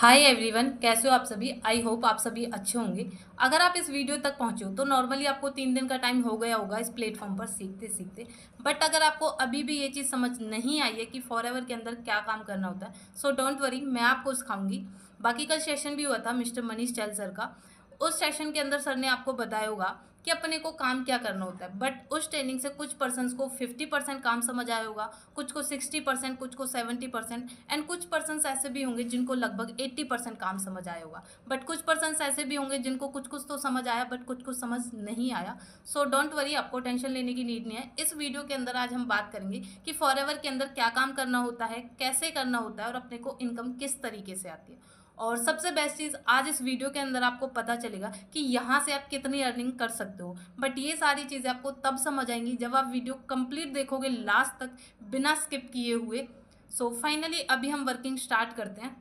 Hi everyone, कैसे हो आप सभी। आई होप आप सभी अच्छे होंगे। अगर आप इस वीडियो तक पहुंचे हो तो नॉर्मली आपको 3 दिन का टाइम हो गया होगा इस प्लेटफॉर्म पर सीखते सीखते। बट अगर आपको अभी भी ये चीज़ समझ नहीं आई है कि फॉरएवर के अंदर क्या काम करना होता है, सो डोंट वरी, मैं आपको सिखाऊंगी। बाकी कल सेशन भी हुआ था मिस्टर मनीष चैल सर का। उस सेशन के अंदर सर ने आपको बताया होगा कि अपने को काम क्या करना होता है। बट उस ट्रेनिंग से कुछ पर्सन्स को 50% काम समझ आया होगा, कुछ को 60%, कुछ को 70%, एंड कुछ पर्सन्स ऐसे भी होंगे जिनको लगभग 80% काम समझ आया होगा। बट कुछ पर्सन्स ऐसे भी होंगे जिनको कुछ कुछ तो समझ आया बट कुछ कुछ समझ नहीं आया। सो डोंट वरी, आपको टेंशन लेने की नीड नहीं है। इस वीडियो के अंदर आज हम बात करेंगे कि फॉरएवर के अंदर क्या काम करना होता है, कैसे करना होता है और अपने को इनकम किस तरीके से आती है। और सबसे बेस्ट चीज़, आज इस वीडियो के अंदर आपको पता चलेगा कि यहाँ से आप कितनी अर्निंग कर सकते हो। बट ये सारी चीज़ें आपको तब समझ आएंगी जब आप वीडियो कंप्लीट देखोगे लास्ट तक, बिना स्किप किए हुए। सो फाइनली अभी हम वर्किंग स्टार्ट करते हैं।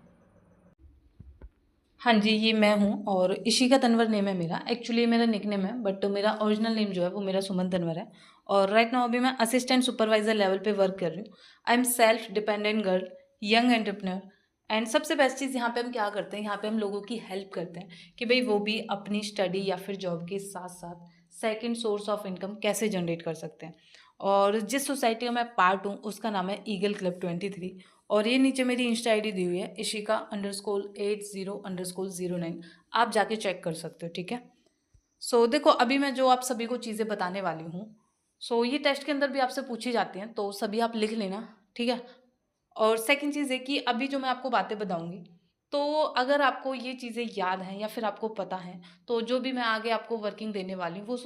हाँ जी, ये मैं हूँ और इशिका तनवर नेम है मेरा। एक्चुअली मेरा निकनेम है बट मेरा ओरिजिनल नेम जो है वो मेरा सुमन तनवर है। और राइट नाउ अभी मैं असिस्टेंट सुपरवाइजर लेवल पे वर्क कर रही हूँ। I am self dependent girl, young entrepreneur. And सबसे बेस्ट चीज़ यहाँ पे हम क्या करते हैं, यहाँ पे हम लोगों की हेल्प करते हैं कि भाई वो भी अपनी स्टडी या फिर जॉब के साथ साथ सेकेंड सोर्स ऑफ इनकम कैसे जनरेट कर सकते हैं। और जिस सोसाइटी का मैं पार्ट हूँ उसका नाम है ईगल क्लब 23। और ये नीचे मेरी इंस्टा आईडी दी हुई है, इशिका_80_09। आप जाके चेक कर सकते हो, ठीक है। सो देखो, अभी मैं जो आप सभी को चीज़ें बताने वाली हूँ, सो ये टेस्ट के अंदर भी आपसे पूछी जाती हैं, तो सभी आप लिख लेना, ठीक है। और सेकंड चीज़ है कि अभी जो मैं आपको बातें बताऊंगी, तो अगर आपको ये चीज़ें याद हैं या फिर आपको पता है, तो जो भी मैं आगे आपको वर्किंग देने वाली हूँ वो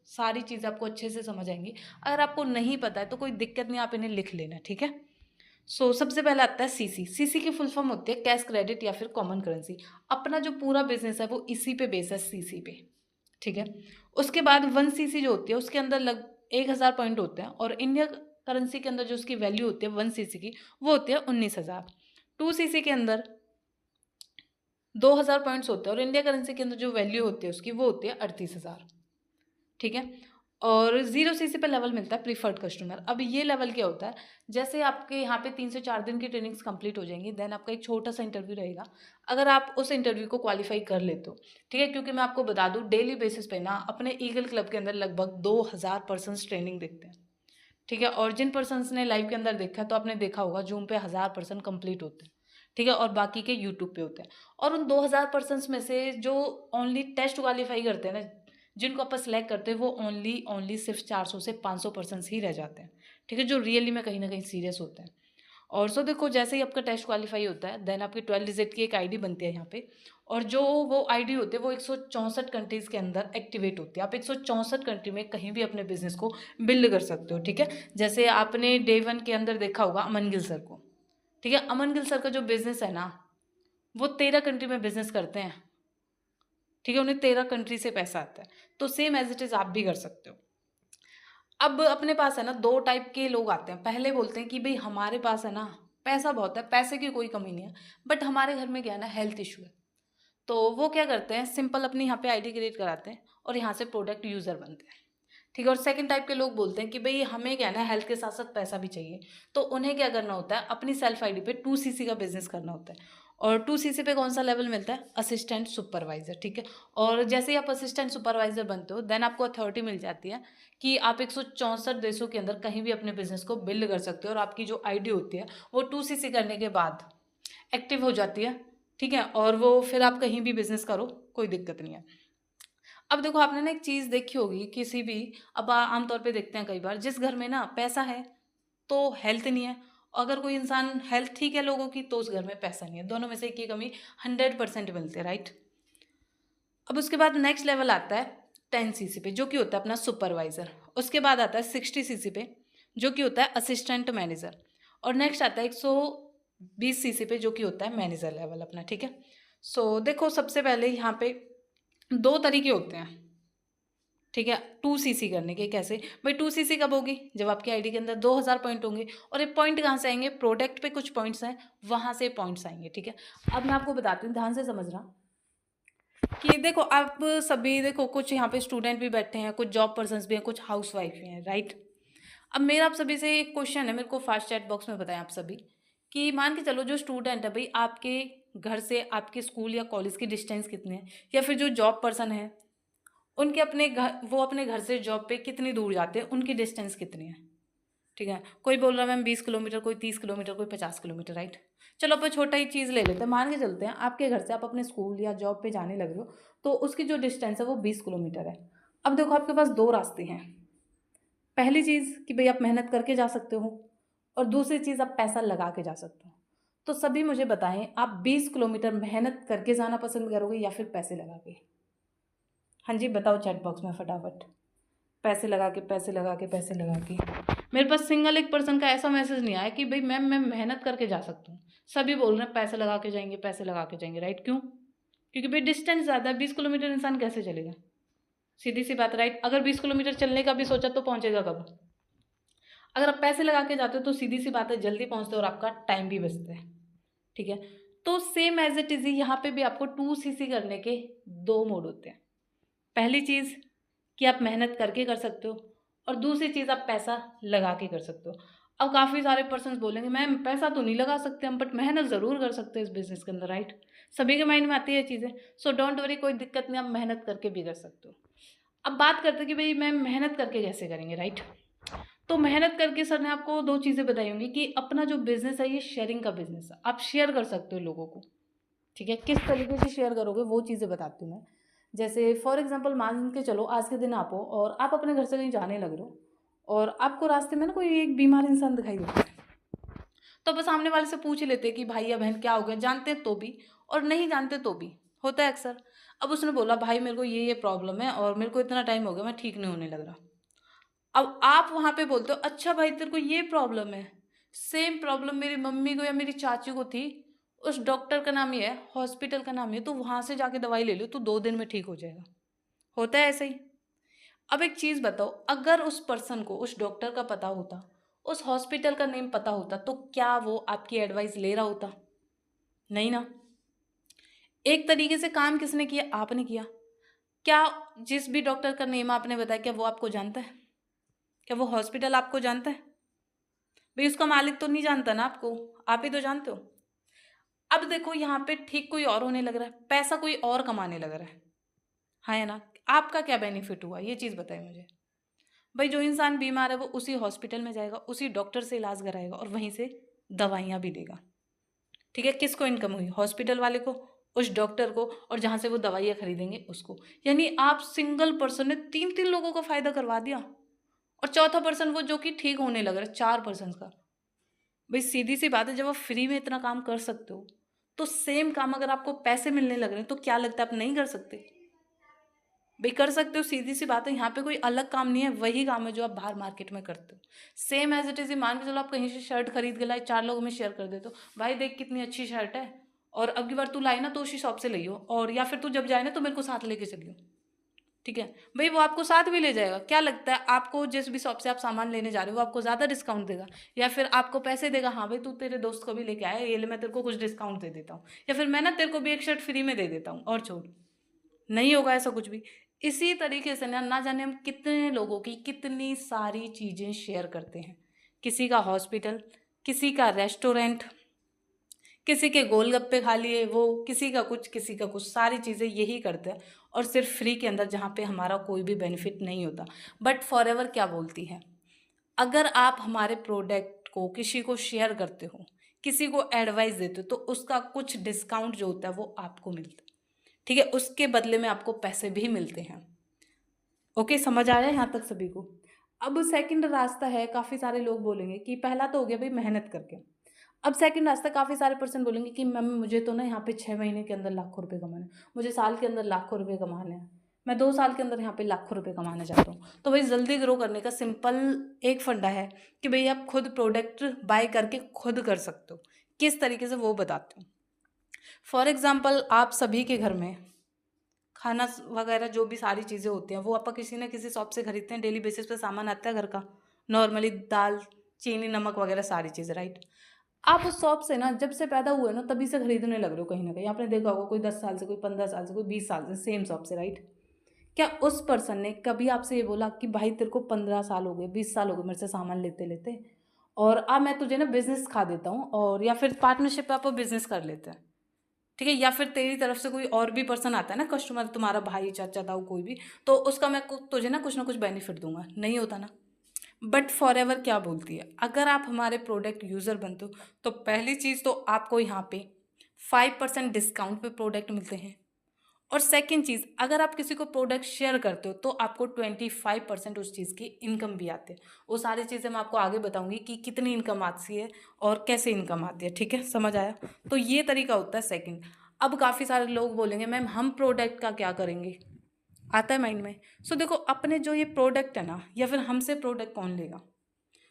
सारी चीज़ें आपको अच्छे से समझ आएंगी। अगर आपको नहीं पता है तो कोई दिक्कत नहीं, आप इन्हें लिख लेना, ठीक है। सबसे पहले आता है सीसी। सीसी की फुल फॉर्म होती है कैश क्रेडिट या फिर कॉमन करेंसी। अपना जो पूरा बिजनेस है वो इसी पे बेस है, सीसी पे, ठीक है। उसके बाद 1 सीसी जो होती है उसके अंदर लग 1000 पॉइंट होते हैं और इंडिया करेंसी के अंदर जो उसकी वैल्यू होती है 1 सीसी की, वो होती है 19,000। 2 सीसी के अंदर 2000 पॉइंट्स होते हैं और इंडिया करेंसी के अंदर जो वैल्यू होती है उसकी, वो होती है 38,000, ठीक है। और 0 सीसी पे लेवल मिलता है प्रीफर्ड कस्टमर। अब ये लेवल क्या होता है, जैसे आपके यहाँ पे 3 से 4 दिन की ट्रेनिंग्स कंप्लीट हो जाएंगी, देन आपका एक छोटा सा इंटरव्यू रहेगा। अगर आप उस इंटरव्यू को क्वालिफाई कर लेते हो, ठीक है, क्योंकि मैं आपको बता दूँ डेली बेसिस पे ना अपने ईगल क्लब के अंदर लगभग 2000 पर्सन्स ट्रेनिंग देखते हैं, ठीक है। और जिन पर्सन्स ने लाइव के अंदर देखा है तो आपने देखा होगा जूम पे 1000 पर्सन कंप्लीट होते हैं, ठीक है, और बाकी के यूट्यूब पे होते हैं। और उन 2000 पर्सन्स में से जो ओनली टेस्ट क्वालिफाई करते हैं ना, जिनको आप सेलेक्ट करते हैं, वो ओनली ओनली सिर्फ 400 से 500 पर्सन्स ही रह जाते हैं, ठीक है, जो रियली में कहीं ना कहीं सीरियस होते हैं। और देखो, जैसे ही आपका टेस्ट क्वालिफाई होता है देन आपकी 12 डिजिट की एक आईडी बनती है यहाँ पे। और जो वो आईडी होती है वो 164 कंट्रीज़ के अंदर एक्टिवेट होती है। आप 164 कंट्री में कहीं भी अपने बिजनेस को बिल्ड कर सकते हो, ठीक है। जैसे आपने डे 1 के अंदर देखा होगा अमन गिल सर को, ठीक है। अमन गिल सर का जो बिजनेस है ना, वो 13 कंट्री में बिजनेस करते हैं, ठीक है, उन्हें 13 कंट्री से पैसा आता है। तो सेम एज इट इज़ आप भी कर सकते हो। अब अपने पास है ना 2 टाइप के लोग आते हैं। पहले बोलते हैं कि भई हमारे पास है ना पैसा बहुत है, पैसे की कोई कमी नहीं है, बट हमारे घर में क्या है ना हेल्थ इश्यू है। तो वो क्या करते हैं, सिंपल अपनी यहाँ पे आईडी क्रिएट कराते हैं और यहाँ से प्रोडक्ट यूज़र बनते हैं, ठीक है। और सेकंड टाइप के लोग बोलते हैं कि भई हमें क्या है ना हेल्थ के साथ-साथ पैसा भी चाहिए। तो उन्हें क्या करना होता है, अपनी सेल्फ आईडी पे 2 सीसी का बिज़नेस करना होता है। और 2 सीसी पे कौन-सा लेवल मिलता है, असिस्टेंट सुपरवाइज़र, ठीक है। और जैसे ही आप असिस्टेंट सुपरवाइज़र बनते हो देन आपको अथॉरिटी मिल जाती है कि आप 164 देशों के अंदर कहीं भी अपने बिज़नेस को बिल्ड कर सकते हो। और आपकी जो आईडी होती है वो 2 सीसी करने के बाद एक्टिव हो जाती है, ठीक है। और वो फिर आप कहीं भी बिज़नेस करो, कोई दिक्कत नहीं है। अब देखो, आपने ना एक चीज़ देखी होगी किसी भी, अब आमतौर पे देखते हैं कई बार, जिस घर में ना पैसा है तो हेल्थ नहीं है। अगर कोई इंसान हेल्थ ठीक है लोगों की तो उस घर में पैसा नहीं है, दोनों में से एक की कमी 100% मिलती है, राइट। अब उसके बाद नेक्स्ट लेवल आता है 10 सीसी पे, जो कि होता है अपना सुपरवाइजर। उसके बाद आता है 60 सीसी पे, जो कि होता है असिस्टेंट मैनेजर। और नेक्स्ट आता है 120 सीसी पे, जो कि होता है मैनेजर लेवल अपना, ठीक है। देखो, सबसे पहले यहाँ पे 2 तरीके होते हैं, ठीक है, 2 सीसी करने के। कैसे भाई 2 सीसी कब होगी, जब आपकी आईडी के अंदर 2000 पॉइंट होंगे। और ये पॉइंट कहाँ से आएंगे, प्रोडक्ट पे कुछ पॉइंट्स हैं, वहां से पॉइंट्स आएंगे, ठीक है। अब मैं आपको बताती हूँ, ध्यान से समझना कि देखो, आप सभी देखो, कुछ यहाँ पे स्टूडेंट भी बैठे हैं, कुछ जॉब पर्सन्स भी हैं, कुछ हाउस वाइफ भी हैं, राइट। अब मेरा आप सभी से एक क्वेश्चन है, मेरे को फास्ट चैट बॉक्स में बताएं आप सभी कि मान के चलो जो स्टूडेंट है भाई आपके घर से आपके स्कूल या कॉलेज की डिस्टेंस कितनी है, या फिर जो जॉब पर्सन है उनके अपने घर, वो अपने घर से जॉब पे कितनी दूर जाते हैं, उनकी डिस्टेंस कितनी है। ठीक है, कोई बोल रहा है मैम 20 किलोमीटर, कोई 30 किलोमीटर, कोई 50 किलोमीटर, राइट। चलो अपन छोटा ही चीज़ ले लेते हैं, मान के चलते हैं आपके घर से आप अपने स्कूल या जॉब पे जाने लग रहे हो तो उसकी जो डिस्टेंस है वो 20 किलोमीटर है। अब देखो आपके पास दो रास्ते हैं। पहली चीज़ कि भाई आप मेहनत करके जा सकते हो, और दूसरी चीज़ आप पैसा लगा के जा सकते हो। तो सभी मुझे बताएं, आप 20 किलोमीटर मेहनत करके जाना पसंद करोगे या फिर पैसे लगा के? हाँ जी, बताओ चैट बॉक्स में फटाफट। पैसे लगा के, पैसे लगा के, पैसे लगा के। मेरे पास सिंगल एक पर्सन का ऐसा मैसेज नहीं आया कि भाई मैम मैं मेहनत करके जा सकता हूँ। सभी बोल रहे हैं पैसे लगा के जाएंगे, पैसे लगा के जाएंगे, राइट। क्यों? क्योंकि भाई डिस्टेंस ज़्यादा है, 20 किलोमीटर इंसान कैसे चलेगा? सीधी सी बात, राइट। अगर 20 किलोमीटर चलने का भी सोचा तो पहुंचेगा कब? अगर आप पैसे लगा के जाते हो तो सीधी सी बात है, जल्दी पहुंचते हो और आपका टाइम भी बचता है। ठीक है, तो सेम एज इट इज यहाँ पे भी आपको 2CC करने के दो मोड होते हैं। पहली चीज़ कि आप मेहनत करके कर सकते हो, और दूसरी चीज़ आप पैसा लगा के कर सकते हो। अब काफ़ी सारे पर्सन बोलेंगे मैम पैसा तो नहीं लगा सकते हम, बट मेहनत ज़रूर कर सकते हैं इस बिज़नेस के अंदर, राइट। सभी के माइंड में आती है चीज़ें। सो डोंट वरी, कोई दिक्कत नहीं, आप मेहनत करके भी कर सकते हो। अब बात करते हैं कि भाई मैम मेहनत करके कैसे करेंगे, राइट। तो मेहनत करके सर ने आपको दो चीज़ें बताई होंगी कि अपना जो बिज़नेस है ये शेयरिंग का बिज़नेस है, आप शेयर कर सकते हो लोगों को। ठीक है, किस तरीके से शेयर करोगे वो चीज़ें बताती हूँ मैं। जैसे फॉर एग्जांपल मान के चलो आज के दिन आप हो और आप अपने घर से कहीं जाने लग रहे हो, और आपको रास्ते में ना कोई एक बीमार इंसान दिखाई देता है, तो बस सामने वाले से पूछ ही लेते हैं कि भाई या बहन क्या हो गया, जानते हैं तो भी और नहीं जानते तो भी, होता है अक्सर। अब उसने बोला भाई मेरे को ये प्रॉब्लम है और मेरे को इतना टाइम हो गया, मैं ठीक नहीं होने लग रहा। अब आप वहाँ पे बोलते हो अच्छा भाई तेरे को ये प्रॉब्लम है, सेम प्रॉब्लम मेरी मम्मी को या मेरी चाची को थी, उस डॉक्टर का नाम ये है, हॉस्पिटल का नाम ये, तो वहाँ से जाके दवाई ले लो तो 2 दिन में ठीक हो जाएगा। होता है ऐसे ही। अब एक चीज़ बताओ, अगर उस पर्सन को उस डॉक्टर का पता होता, उस हॉस्पिटल का नेम पता होता, तो क्या वो आपकी एडवाइस ले रहा होता? नहीं ना। एक तरीके से काम किसने किया? आपने किया। क्या जिस भी डॉक्टर का नेम आपने बताया क्या वो आपको जानता है? क्या वो हॉस्पिटल आपको जानता है? भाई उसका मालिक तो नहीं जानता ना आपको, आप ही तो जानते हो। अब देखो यहाँ पे ठीक कोई और होने लग रहा है, पैसा कोई और कमाने लग रहा है। हाँ है ना, आपका क्या बेनिफिट हुआ ये चीज़ बताए मुझे। भाई जो इंसान बीमार है वो उसी हॉस्पिटल में जाएगा, उसी डॉक्टर से इलाज कराएगा और वहीं से दवाइयाँ भी देगा। ठीक है, किसको इनकम हुई? हॉस्पिटल वाले को, उस डॉक्टर को, और जहाँ से वो दवाइयाँ खरीदेंगे उसको। यानी आप सिंगल पर्सन ने 3-3 लोगों का फायदा करवा दिया, और चौथा पर्सन वो जो कि ठीक होने लग रहा है, 4 पर्सन का। भाई सीधी सी बात है, जब आप फ्री में इतना काम कर सकते हो तो सेम काम अगर आपको पैसे मिलने लग रहे हैं तो क्या लगता है आप नहीं कर सकते? भाई कर सकते हो, सीधी सी बात है। यहाँ पे कोई अलग काम नहीं है, वही काम है जो आप बाहर मार्केट में करते हो। Same as it is. मान के चलो आप कहीं से शर्ट खरीद के लाए, 4 लोगों में शेयर कर देते हो, भाई देख कितनी अच्छी शर्ट है, और अब की बार तू लाई ना तो उसी शॉप से लियो, और या फिर तू जब जाए ना तो मेरे को साथ लेके चलियो। ठीक है भाई, वो आपको साथ भी ले जाएगा। क्या लगता है आपको जिस भी शॉप से आप सामान लेने जा रहे हो वो आपको ज़्यादा डिस्काउंट देगा, या फिर आपको पैसे देगा, हाँ भाई तू तेरे दोस्त को भी लेके आया, ये ले मैं तेरे को कुछ डिस्काउंट दे देता हूँ, या फिर मैं ना तेरे को भी एक शर्ट फ्री में दे देता हूँ और छोड़। नहीं होगा ऐसा कुछ भी। इसी तरीके से ना ना जाने हम कितने लोगों की कितनी सारी चीज़ें शेयर करते हैं। किसी का हॉस्पिटल, किसी का रेस्टोरेंट, किसी के गोलगप्पे खा लिए वो, किसी का कुछ, किसी का कुछ, सारी चीज़ें यही करते हैं, और सिर्फ फ्री के अंदर जहाँ पे हमारा कोई भी बेनिफिट नहीं होता। बट फॉरएवर क्या बोलती है, अगर आप हमारे प्रोडक्ट को किसी को शेयर करते हो, किसी को एडवाइस देते हो, तो उसका कुछ डिस्काउंट जो होता है वो आपको मिलता है। ठीक है, उसके बदले में आपको पैसे भी मिलते हैं। ओके, समझ आ रहा है यहाँ तक सभी को? अब सेकंड रास्ता है, काफ़ी सारे लोग बोलेंगे कि पहला तो हो गया भाई मेहनत करके। अब सेकंड रास्ता, काफ़ी सारे पर्सन बोलेंगे कि मैम मुझे तो ना यहाँ पे 6 महीने के अंदर लाखों रुपए कमाने हैं, मुझे साल के अंदर लाखों रुपए कमाने हैं, मैं 2 साल के अंदर यहाँ पे लाखों रुपए कमाना चाहता हूँ। तो भाई जल्दी ग्रो करने का सिंपल एक फंडा है कि भाई आप खुद प्रोडक्ट बाय करके खुद कर सकते हो। किस तरीके से वो बताती हूँ। फॉर एग्जाम्पल, आप सभी के घर में खाना वगैरह जो भी सारी चीज़ें होती हैं वो आप किसी ना किसी शॉप से खरीदते हैं, डेली बेसिस पे सामान आता है घर का, नॉर्मली दाल, चीनी, नमक वगैरह सारी चीज़ें, राइट। आप उस शॉप से ना जब से पैदा हुए ना तभी से खरीदने लग रहे हो, कहीं ना कहीं आपने देखा होगा, कोई 10 साल से, कोई 15 साल से, कोई 20 साल से सेम शॉप से, राइट। क्या उस पर्सन ने कभी आपसे ये बोला कि भाई तेरे को 15 साल हो गए, 20 साल हो गए मेरे से सामान लेते लेते, और अब मैं तुझे ना बिजनेस खा देता हूँ, और या फिर पार्टनरशिप पे आप बिजनेस कर लेते हैं? ठीक है, या फिर तेरी तरफ से कोई और भी पर्सन आता है ना कस्टमर, तुम्हारा भाई चाचा ताऊ कोई भी, तो उसका मैं तुझे ना कुछ बेनिफिट दूंगा, नहीं होता ना। बट फॉर एवर क्या बोलती है, अगर आप हमारे प्रोडक्ट यूज़र बनते हो तो पहली चीज़ तो आपको यहाँ पे 5% डिस्काउंट पे प्रोडक्ट मिलते हैं, और सेकेंड चीज़, अगर आप किसी को प्रोडक्ट शेयर करते हो तो आपको 25% उस चीज़ की इनकम भी आती है। वो सारी चीज़ें मैं आपको आगे बताऊंगी कि कितनी इनकम आती है और कैसे इनकम आती है, ठीक है, समझ आया। तो ये तरीका होता है सेकेंड। अब काफ़ी सारे लोग बोलेंगे मैम हम प्रोडक्ट का क्या करेंगे, आता है माइंड में। सो देखो, अपने जो ये प्रोडक्ट है ना, या फिर हमसे प्रोडक्ट कौन लेगा।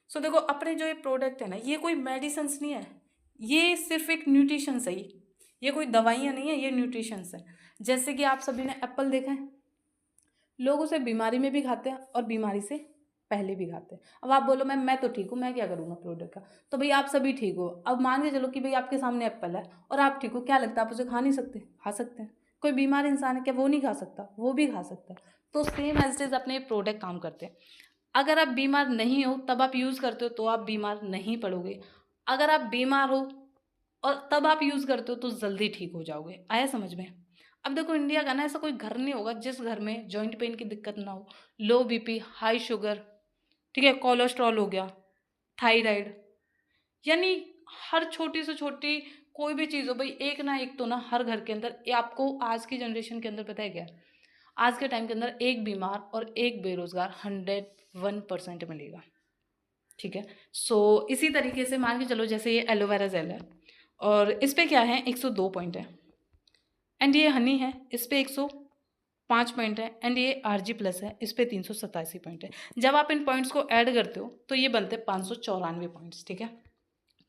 सो देखो, अपने जो ये प्रोडक्ट है ना, ये कोई मेडिसिन्स नहीं है, ये सिर्फ एक न्यूट्रिशंस है, ये कोई दवाइयाँ नहीं है, ये न्यूट्रिशंस है। जैसे कि आप सभी ने एप्पल देखा है, लोग उसे बीमारी में भी खाते हैं और बीमारी से पहले भी खाते हैं। अब आप बोलो मैम मैं तो ठीक हूँ, मैं क्या करूँगा प्रोडक्ट का, तो भाई आप सभी ठीक हो। अब मान के चलो कि भाई आपके सामने एप्पल है और आप ठीक हो, क्या लगता है आप उसे खा नहीं सकते, खा सकते हैं। कोई बीमार इंसान है क्या वो नहीं खा सकता, वो भी खा सकता है। तो सेम एज इट इज अपने प्रोडक्ट काम करते हैं। अगर आप बीमार नहीं हो तब आप यूज़ करते हो तो आप बीमार नहीं पड़ोगे, अगर आप बीमार हो और तब आप यूज़ करते हो तो जल्दी ठीक हो जाओगे। आया समझ में। अब देखो, इंडिया का ना ऐसा कोई घर नहीं होगा जिस घर में जॉइंट पेन की दिक्कत ना हो, लो बीपी, हाई शुगर, ठीक है, कोलेस्ट्रॉल हो गया, थायराइड, यानी हर छोटी से छोटी कोई भी चीज़ हो भाई, एक ना एक तो ना हर घर के अंदर, ये आपको आज की जनरेशन के अंदर पता है क्या है? आज के टाइम के अंदर एक बीमार और एक बेरोजगार 101% मिलेगा, ठीक है। सो इसी तरीके से मान के चलो, जैसे ये एलोवेरा जेल है और इस पे क्या है 102 पॉइंट है, एंड ये हनी है इस पे 105 पॉइंट है, एंड ये RG+ है इस पे 387 पॉइंट है। जब आप इन पॉइंट्स को ऐड करते हो तो ये बनते हैं 594 पॉइंट्स, ठीक है,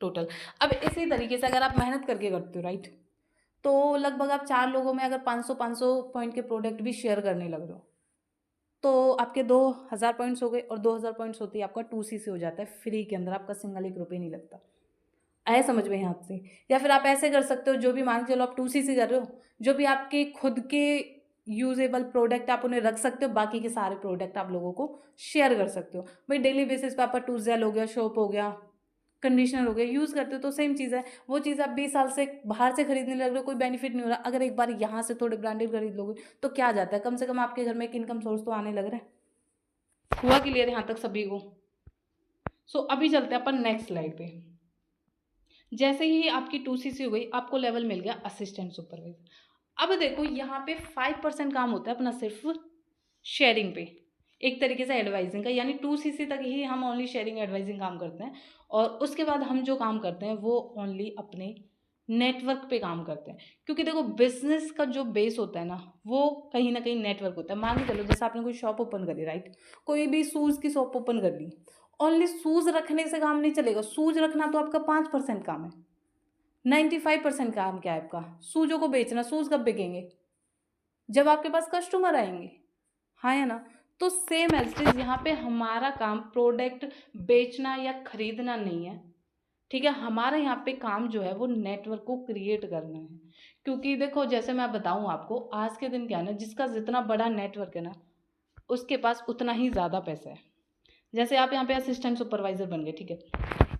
टोटल। अब इसी तरीके से अगर आप मेहनत करके करते हो राइट, तो लगभग आप 4 लोगों में अगर 500 पॉइंट के प्रोडक्ट भी शेयर करने लग रहे हो तो आपके 2000 पॉइंट्स हो गए, और 2000 पॉइंट्स होते ही आपका 2CC हो जाता है फ्री के अंदर, आपका सिंगल 1 रुपये नहीं लगता। आया समझ में यहाँ से। या फिर आप ऐसे कर सकते हो, जो भी मान के चलो आप 2CC कर रहे हो, जो भी आपके खुद के यूजेबल प्रोडक्ट आप उन्हें रख सकते हो, बाकी के सारे प्रोडक्ट आप लोगों को शेयर कर सकते हो। भाई डेली बेसिस पे आपका टूजेल हो गया, शोप हो गया, कंडीशनर हो गया, यूज़ करते हो तो सेम चीज़ है। वो चीज़ आप 20 साल से बाहर से खरीदने लग रहे हो, कोई बेनिफिट नहीं हो रहा। अगर एक बार यहाँ से थोड़े ब्रांडेड खरीद लोगे तो क्या आ जाता है, कम से कम आपके घर में एक इनकम सोर्स तो आने लग रहा है। हुआ क्लियर यहाँ तक सभी को। सो अभी चलते हैं अपन नेक्स्ट स्लाइड पे। जैसे ही आपकी 2CC हो गई, आपको लेवल मिल गया असिस्टेंट सुपरवाइजर। अब देखो यहाँ पे 5% काम होता है अपना सिर्फ शेयरिंग पे, एक तरीके से एडवाइजिंग का, यानी 2CC तक ही हम ओनली शेयरिंग एडवाइजिंग काम करते हैं, और उसके बाद हम जो काम करते हैं वो ओनली अपने नेटवर्क पे काम करते हैं। क्योंकि देखो, बिजनेस का जो बेस होता है ना, वो कहीं ना कहीं नेटवर्क होता है। मान के चलो जैसे आपने कोई शॉप ओपन करी राइट, कोई भी शूज़ की शॉप ओपन कर ली, ओनली शूज़ रखने से काम नहीं चलेगा। शूज़ रखना तो आपका 5% काम है, 95% काम क्या है आपका, शूज़ों को बेचना। शूज़ कब बिकेंगे, जब आपके पास कस्टमर आएंगे, हाँ या ना। तो सेम एज इट इज यहाँ पे हमारा काम प्रोडक्ट बेचना या खरीदना नहीं है, ठीक है। हमारा यहाँ पे काम जो है वो नेटवर्क को क्रिएट करना है। क्योंकि देखो, जैसे मैं बताऊँ आपको, आज के दिन क्या है ना, जिसका जितना बड़ा नेटवर्क है ना, उसके पास उतना ही ज़्यादा पैसा है। जैसे आप यहाँ पे असिस्टेंट सुपरवाइजर बन गए, ठीक है।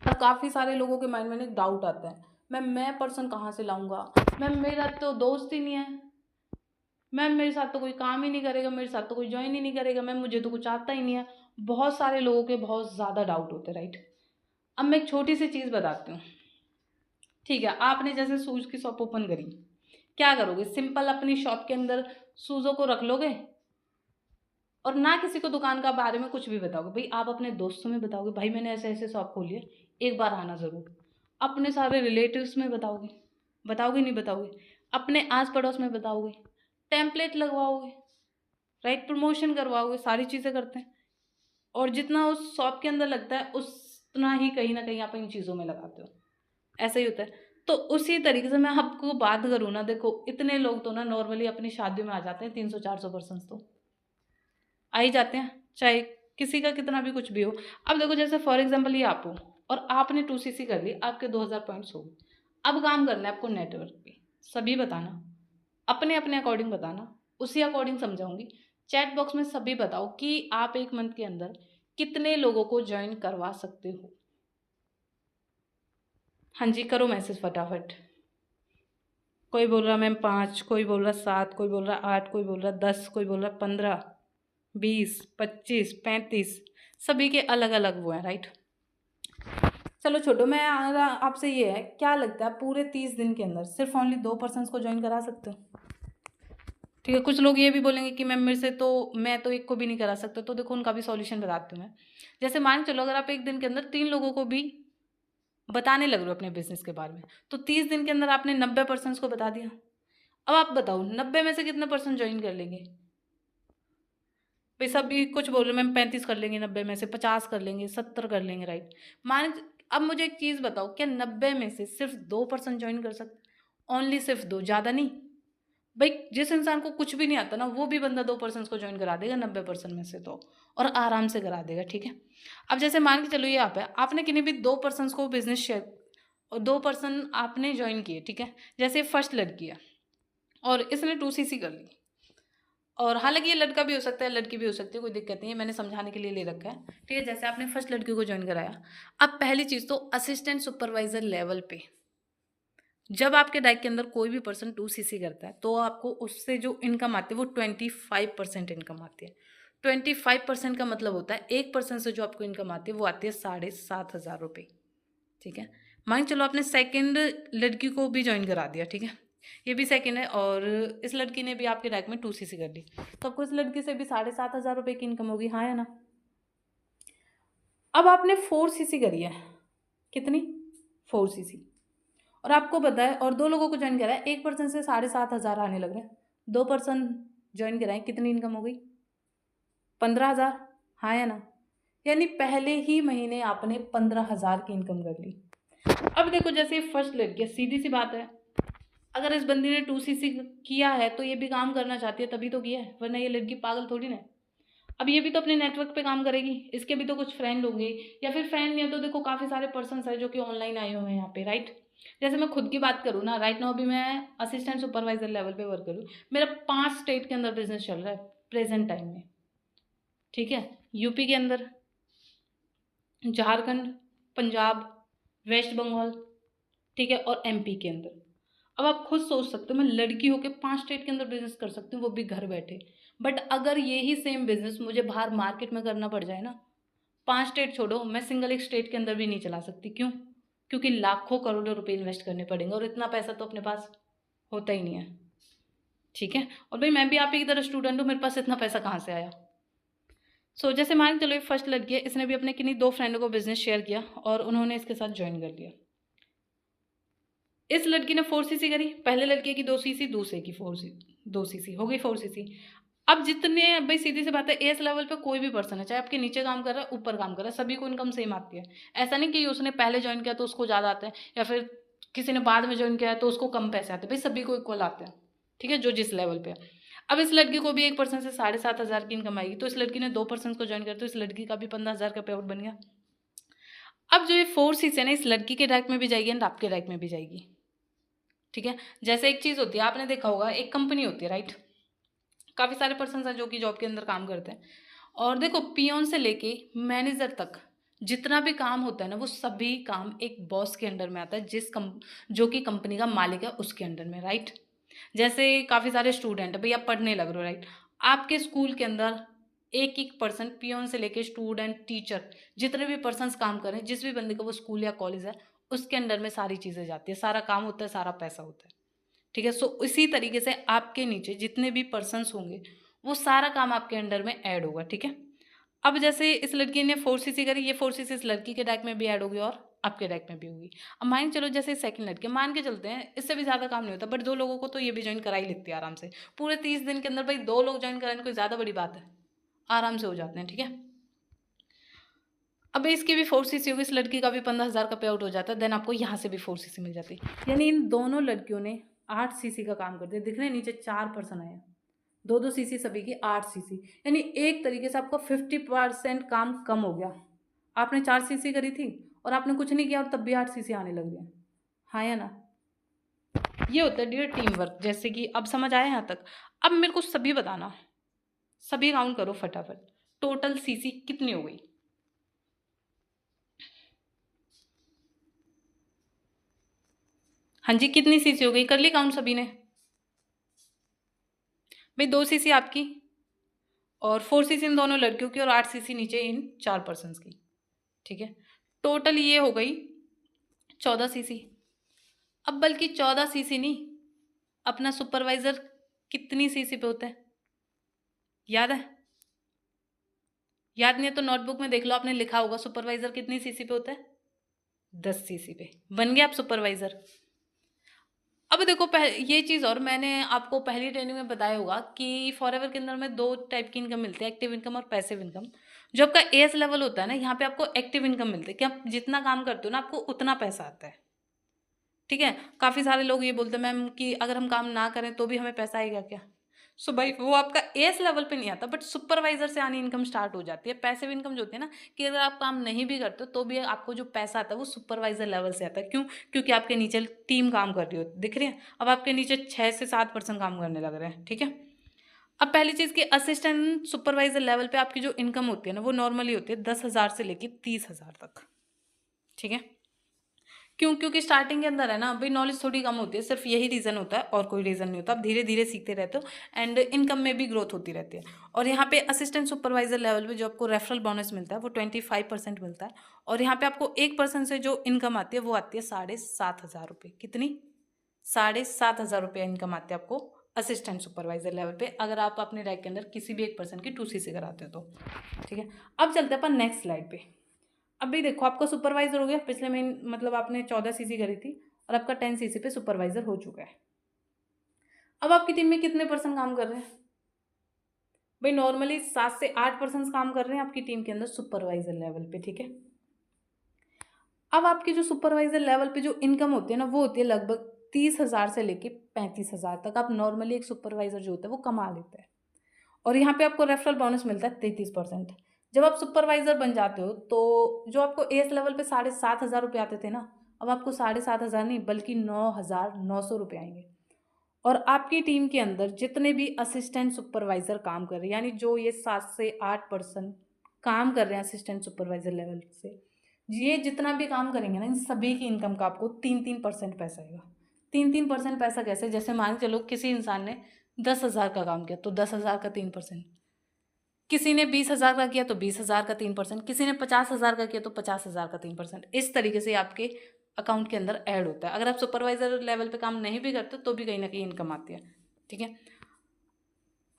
अब काफ़ी सारे लोगों के माइंड में एक डाउट आता है, मैं पर्सन कहाँ से लाऊंगा, मैम मेरा तो दोस्त ही नहीं है, मैम मेरे साथ तो कोई काम ही नहीं करेगा, मेरे साथ तो कोई ज्वाइन ही नहीं करेगा, मैम मुझे तो कुछ आता ही नहीं है। बहुत सारे लोगों के बहुत ज़्यादा डाउट होते हैं राइट। अब मैं एक छोटी सी चीज़ बताती हूँ, ठीक है। आपने जैसे शूज़ की शॉप ओपन करी, क्या करोगे, सिंपल अपनी शॉप के अंदर शूज़ों को रख लोगे और ना किसी को दुकान का बारे में कुछ भी बताओगे। भाई आप अपने दोस्तों में बताओगे भाई मैंने ऐसे ऐसे शॉप खोली है, एक बार आना ज़रूर। अपने सारे रिलेटिव्स में बताओगे, बताओगे नहीं बताओगे, अपने आस पड़ोस में बताओगे, टेम्पलेट लगवाओगे राइट, प्रमोशन करवाओगे, सारी चीज़ें करते हैं। और जितना उस शॉप के अंदर लगता है उतना ही कहीं ना कहीं आप इन चीज़ों में लगाते हो, ऐसा ही होता है। तो उसी तरीके से मैं आपको बात करूँ ना, देखो इतने लोग तो ना नॉर्मली अपनी शादियों में आ जाते हैं, 300-400 पर्सन तो आ ही जाते हैं, चाहे किसी का कितना भी कुछ भी हो। अब देखो, जैसे फॉर एग्जांपल ये आप हो और आपने 2CC कर ली, आपके 2000 पॉइंट्स हो गए। अब काम करना है आपको नेटवर्क पे, सभी बताना, अपने अपने अकॉर्डिंग बताना, उसी अकॉर्डिंग समझाऊंगी। चैट बॉक्स में सभी बताओ कि आप एक मंथ के अंदर कितने लोगों को ज्वाइन करवा सकते हो। हाँ जी, करो मैसेज फटाफट। कोई बोल रहा मैम 5, कोई बोल रहा 7, कोई बोल रहा 8, कोई बोल रहा 10, कोई बोल रहा 15, 20, 25, 35, सभी के अलग अलग वो हैं, राइट। चलो छोटो, मैं आपसे ये है, क्या लगता है पूरे 30 दिन के अंदर सिर्फ ओनली 2 पर्सन्स को ज्वाइन करा सकते हो? ठीक है, कुछ लोग ये भी बोलेंगे कि मैम मेरे से तो, मैं तो एक को भी नहीं करा सकता। तो देखो उनका भी सॉल्यूशन बताती हूँ मैं। जैसे मान चलो अगर आप एक दिन के अंदर 3 लोगों को भी बताने लग रहे हो अपने बिजनेस के बारे में, तो 30 दिन के अंदर आपने 90 पर्सन्स को बता दिया। अब आप बताओ 90 में से कितने पर्सन ज्वाइन कर लेंगे? भाई सभी कुछ बोल रहे मैम 35 कर लेंगे, 90 में से 50 कर लेंगे, 70 कर लेंगे, राइट। मान अब मुझे एक चीज़ बताओ, क्या 90 में से सिर्फ 2 पर्सन ज्वाइन कर सकते? ओनली सिर्फ 2, ज़्यादा नहीं। भाई जिस इंसान को कुछ भी नहीं आता ना, वो भी बंदा 2 पर्सन्स को ज्वाइन करा देगा 90% में से तो, और आराम से करा देगा, ठीक है। अब जैसे मान के चलो ये आप है, आपने किन्हीं भी 2 पर्सन्स को बिजनेस शेयर, और 2 पर्सन आपने ज्वाइन किए, ठीक है। जैसे फर्स्ट लड़की है और इसने 2cc कर ली, और हालांकि ये लड़का भी हो सकता है, लड़की भी हो सकती है, कोई दिक्कत नहीं है, मैंने समझाने के लिए ले रखा है, ठीक है। जैसे आपने फर्स्ट लड़की को ज्वाइन कराया, अब पहली चीज़ तो असिस्टेंट सुपरवाइजर लेवल पे जब आपके डाइक के अंदर कोई भी पर्सन 2cc करता है, तो आपको उससे जो इनकम आती है वो 25% इनकम आती है। 25% का मतलब होता है 1 पर्सन से जो आपको इनकम आती है वो आती है 7,500 रुपये, ठीक है। मान चलो आपने सेकंड लड़की को भी ज्वाइन करा दिया, ठीक है, ये भी सेकंड है, और इस लड़की ने भी आपके डाइक में 2cc कर ली, तो आपको इस लड़की से भी 7,500 रुपये की इनकम होगी, हाँ या ना। अब आपने 4cc करी है, कितनी? 4cc, और आपको पता है, और 2 लोगों को ज्वाइन करा है, 1 पर्सन से 7,500 आने लग रहे हैं, 2 पर्सन ज्वाइन कराए, कितनी इनकम हो गई? 15,000, हाँ या ना। यानी पहले ही महीने आपने 15,000 की इनकम कर ली। अब देखो जैसे फर्स्ट लड़की है, सीधी सी बात है, अगर इस बंदी ने 2cc किया है तो ये भी काम करना चाहती है, तभी तो किया है, वरना ये लड़की पागल थोड़ी ना है। अब ये भी तो अपने नेटवर्क पे काम करेगी, इसके भी तो कुछ फ्रेंड होंगे, या फिर फ्रेंड नहीं है तो देखो काफ़ी सारे पर्सन है जो कि ऑनलाइन आए हुए हैं यहाँ पे, राइट। जैसे मैं खुद की बात करूँ ना, राइट नाउ अभी मैं असिस्टेंट सुपरवाइजर लेवल पे वर्क करूँ, मेरा 5 स्टेट के अंदर बिजनेस चल रहा है प्रेजेंट टाइम में, ठीक है। यूपी के अंदर, झारखंड, पंजाब, वेस्ट बंगाल, ठीक है, और एमपी के अंदर। अब आप खुद सोच सकते हो, मैं लड़की होकर 5 स्टेट के अंदर बिजनेस कर सकती हूँ, वो भी घर बैठे। बट अगर यही सेम बिजनेस मुझे बाहर मार्केट में करना पड़ जाए ना, 5 स्टेट छोड़ो, मैं सिंगल एक स्टेट के अंदर भी नहीं चला सकती। क्यों? क्योंकि लाखों करोड़ों रुपए इन्वेस्ट करने पड़ेंगे, और इतना पैसा तो अपने पास होता ही नहीं है, ठीक है। और भाई मैं भी आप ही की तरह स्टूडेंट हूँ, मेरे पास इतना पैसा कहाँ से आया? जैसे मान के चलो ये फर्स्ट लड़की है, इसने भी अपने किन्हीं 2 फ्रेंडों को बिजनेस शेयर किया और उन्होंने इसके साथ ज्वाइन कर लिया। इस लड़की ने 4cc करी, पहले लड़के की 2cc, दूसरे की 2cc हो गई 4cc। अब जितने, भाई सीधी सी बात है, एस लेवल पे कोई भी पर्सन है, चाहे आपके नीचे काम कर रहा है ऊपर काम कर रहा है, सभी को इनकम सेम आती है। ऐसा नहीं कि उसने पहले ज्वाइन किया तो उसको ज़्यादा आता है, या फिर किसी ने बाद में ज्वाइन किया है तो उसको कम पैसे आते हैं, भाई सभी को इक्वल आते हैं, ठीक है, जो जिस लेवल पे है। अब इस लड़की को भी 1 पर्सन से 7,500 की इनकम आएगी, तो इस लड़की ने 2 पर्सन को ज्वाइन किया तो इस लड़की का भी 15,000 का पे आउट बन गया। अब जो ये 4cc है ना, इस लड़की के डाइक में भी जाएगी एंड आपके डाइक में भी जाएगी, ठीक है। जैसे एक चीज़ होती है, आपने देखा होगा, एक कंपनी होती है, राइट, काफ़ी सारे पर्सन हैं जो कि जॉब के अंदर काम करते हैं, और देखो पियोन से लेके मैनेजर तक जितना भी काम होता है ना, वो सभी काम एक बॉस के अंडर में आता है, जो कि कंपनी का मालिक है उसके अंडर में, राइट। जैसे काफ़ी सारे स्टूडेंट है, भाई आप पढ़ने लग रहे हो, राइट, आपके स्कूल के अंदर एक एक पर्सन, पियोन से लेके स्टूडेंट, टीचर, जितने भी पर्सन्स काम कर रहे हैं, जिस भी बंदे का वो स्कूल या कॉलेज है, उसके अंडर में सारी चीज़ें जाती है, सारा काम होता है, सारा पैसा होता है, ठीक है। इसी तरीके से आपके नीचे जितने भी पर्सन्स होंगे, वो सारा काम आपके अंडर में ऐड होगा, ठीक है। अब जैसे इस लड़की ने 4cc करी, ये 4cc इस लड़की के डाइक में भी ऐड होगी और आपके डाइक में भी होगी। अब मान के चलो जैसे सेकंड लड़की, मान के चलते हैं इससे भी ज़्यादा काम नहीं होता, बट 2 लोगों को तो ये भी ज्वाइन करा ही लेती है आराम से, पूरे 30 दिन के अंदर। भाई 2 लोग ज्वाइन कराने कोई ज़्यादा बड़ी बात है, आराम से हो जाते हैं, ठीक है। अब इसकी भी 4cc होगी, इस लड़की का भी 15,000 का पे आउट हो जाता है, देन आपको यहाँ से भी 4cc मिल जाती है। यानी इन दोनों लड़कियों ने 8cc का काम कर दिया। दिख रहे हैं नीचे 4 पर्सन आए, 2-2 cc सभी की, 8cc, यानी एक तरीके से आपका 50% काम कम हो गया। आपने 4cc करी थी और आपने कुछ नहीं किया और तब भी 8cc आने लग गए, हाँ या ना। ये होता है डियर टीम वर्क। जैसे कि अब समझ आया यहाँ तक? अब मेरे को सभी बताना, सभी काउंट करो फटाफट, टोटल cc कितनी हो गई? हाँ जी, कितनी सीसी हो गई? कर ली काउंट सभी ने? भाई 2 सीसी आपकी और 4 सीसी इन दोनों लड़कियों की और 8 सीसी नीचे इन 4 पर्सन्स की, ठीक है? टोटल ये हो गई 14 सीसी। अब बल्कि 14 सीसी नहीं, अपना सुपरवाइज़र कितनी सीसी पे होता है? याद है? याद नहीं है तो नोटबुक में देख लो, आपने लिखा होगा सुपरवाइज़र कितनी सीसी पे होता है? 10 सीसी पे। बन गए आप सुपरवाइज़र। अब देखो ये चीज़ और मैंने आपको पहली ट्रेनिंग में बताया होगा कि फॉरएवर के अंदर में 2 टाइप की इनकम मिलती है, एक्टिव इनकम और पैसिव इनकम। जो आपका एएस लेवल होता है ना, यहाँ पे आपको एक्टिव इनकम मिलती है कि आप जितना काम करते हो ना, आपको उतना पैसा आता है, ठीक है? काफ़ी सारे लोग ये बोलते हैं मैम कि अगर हम काम ना करें तो भी हमें पैसा आएगा क्या? सो भाई वो आपका एएस लेवल पे नहीं आता, बट सुपरवाइज़र से आनी इनकम स्टार्ट हो जाती है। पैसिव इनकम जो होती है ना, कि अगर आप काम नहीं भी करते हो तो भी आपको जो पैसा आता है वो सुपरवाइज़र लेवल से आता है। क्यों? क्योंकि आपके नीचे टीम काम कर रही हो, दिख रही है? अब आपके नीचे 6 से 7 पर्सन काम करने लग रहे हैं, ठीक है? अब पहली चीज़ कि असिस्टेंट सुपरवाइज़र लेवल पे आपकी जो इनकम होती है ना, वो नॉर्मली होती है 10,000 से लेके 30,000 तक, ठीक है? क्यों? क्योंकि स्टार्टिंग के अंदर है ना, भाई नॉलेज थोड़ी कम होती है, सिर्फ यही रीज़न होता है और कोई रीज़न नहीं होता। आप धीरे-धीरे सीखते रहते हो एंड इनकम में भी ग्रोथ होती रहती है। और यहाँ पे असिस्टेंट सुपरवाइज़र लेवल पे जो आपको रेफरल बोनस मिलता है वो 25% मिलता है और यहाँ पे आपको 1% से जो इनकम आती है वो आती है 7,500 रुपये। कितनी? 7,500 रुपये इनकम आती है आपको असिस्टेंट सुपरवाइज़र लेवल पे, अगर आप अपने रैंक के अंदर किसी भी एक पर्सन की 2 सीसी कराते हो तो, ठीक है? अब चलते हैं अपन नेक्स्ट स्लाइड पे। अभी देखो आपका सुपरवाइज़र हो गया, पिछले महीने मतलब आपने 14 सीसी करी थी और आपका 10 सीसी पे सुपरवाइज़र हो चुका है। अब आपकी टीम में कितने पर्सन काम कर रहे हैं? भाई नॉर्मली 7 से 8 पर्सन काम कर रहे हैं आपकी टीम के अंदर सुपरवाइज़र लेवल पे, ठीक है? अब आपकी जो सुपरवाइज़र लेवल पे जो इनकम होती है ना, वो होती है लगभग 30,000 से लेके 35,000 तक। आप नॉर्मली एक सुपरवाइज़र जो होता है वो कमा लेता है और यहाँ पे आपको रेफरल बोनस मिलता है 33%। जब आप सुपरवाइज़र बन जाते हो तो जो आपको एएस लेवल पे 7,500 रुपये आते थे ना, अब आपको 7,500 नहीं बल्कि 9,900 रुपये आएंगे। और आपकी टीम के अंदर जितने भी असिस्टेंट सुपरवाइज़र काम कर रहे हैं, यानी जो ये 7 से 8 पर्सन काम कर रहे हैं असिस्टेंट सुपरवाइज़र लेवल से, ये जितना भी काम करेंगे ना, इन सभी की इनकम का आपको 3-3% पैसा आएगा। 3-3% पैसा कैसे? जैसे मान के चलो किसी इंसान ने 10,000 का काम किया तो 10,000 का 3%, किसी ने 20,000 का किया तो 20,000 का 3%, किसी ने 50,000 का किया तो 50,000 का 3%। इस तरीके से आपके अकाउंट के अंदर ऐड होता है। अगर आप सुपरवाइज़र लेवल पे काम नहीं भी करते तो भी कहीं ना कहीं इनकम आती है, ठीक है?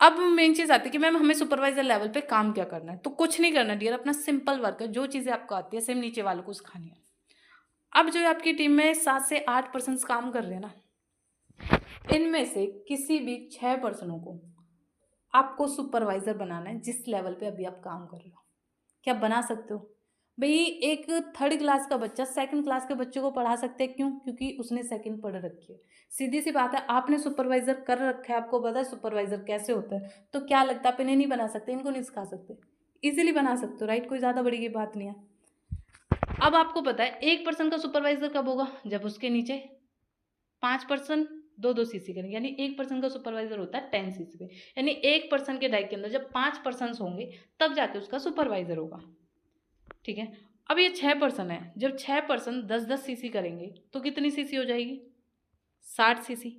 अब मेन चीज़ आती है कि मैम हमें सुपरवाइज़र लेवल पे काम क्या करना है? तो कुछ नहीं करना डियर, अपना सिंपल वर्क है, जो चीज़ें आपको आती है सेम नीचे वालों को सिखानी है। अब जो आपकी टीम में 7 से 8 पर्सन्स काम कर रहे हैं ना, इनमें से किसी भी 6 पर्सनों को आपको सुपरवाइज़र बनाना है जिस लेवल पे अभी आप काम कर रहे हो। क्या बना सकते हो? भई एक 3rd क्लास का बच्चा 2nd क्लास के बच्चे को पढ़ा सकते हैं, क्यों? क्योंकि उसने 2nd पढ़ रखी है। सीधी-सी बात है, आपने सुपरवाइज़र कर रखा है, आपको पता है सुपरवाइज़र कैसे होता है, तो क्या लगता है आप इन्हें नहीं बना सकते, इनको नहीं सिखा सकते? ईज़िली बना सकते हो, राइट? कोई ज़्यादा बड़ी की बात नहीं है। अब आपको पता है 1 पर्सन का सुपरवाइज़र कब होगा? जब उसके नीचे 5 पर्सन 2-2 सीसी करेंगे, यानी 1 पर्सन का सुपरवाइज़र होता है 10 सीसी पे। यानी 1 पर्सन के डाइक के अंदर जब 5 पर्सन्स होंगे तब जाके उसका सुपरवाइज़र होगा, ठीक है? अब ये 6 पर्सन है, जब 6 पर्सन 10-10 सीसी करेंगे तो कितनी सीसी हो जाएगी? 60 सीसी।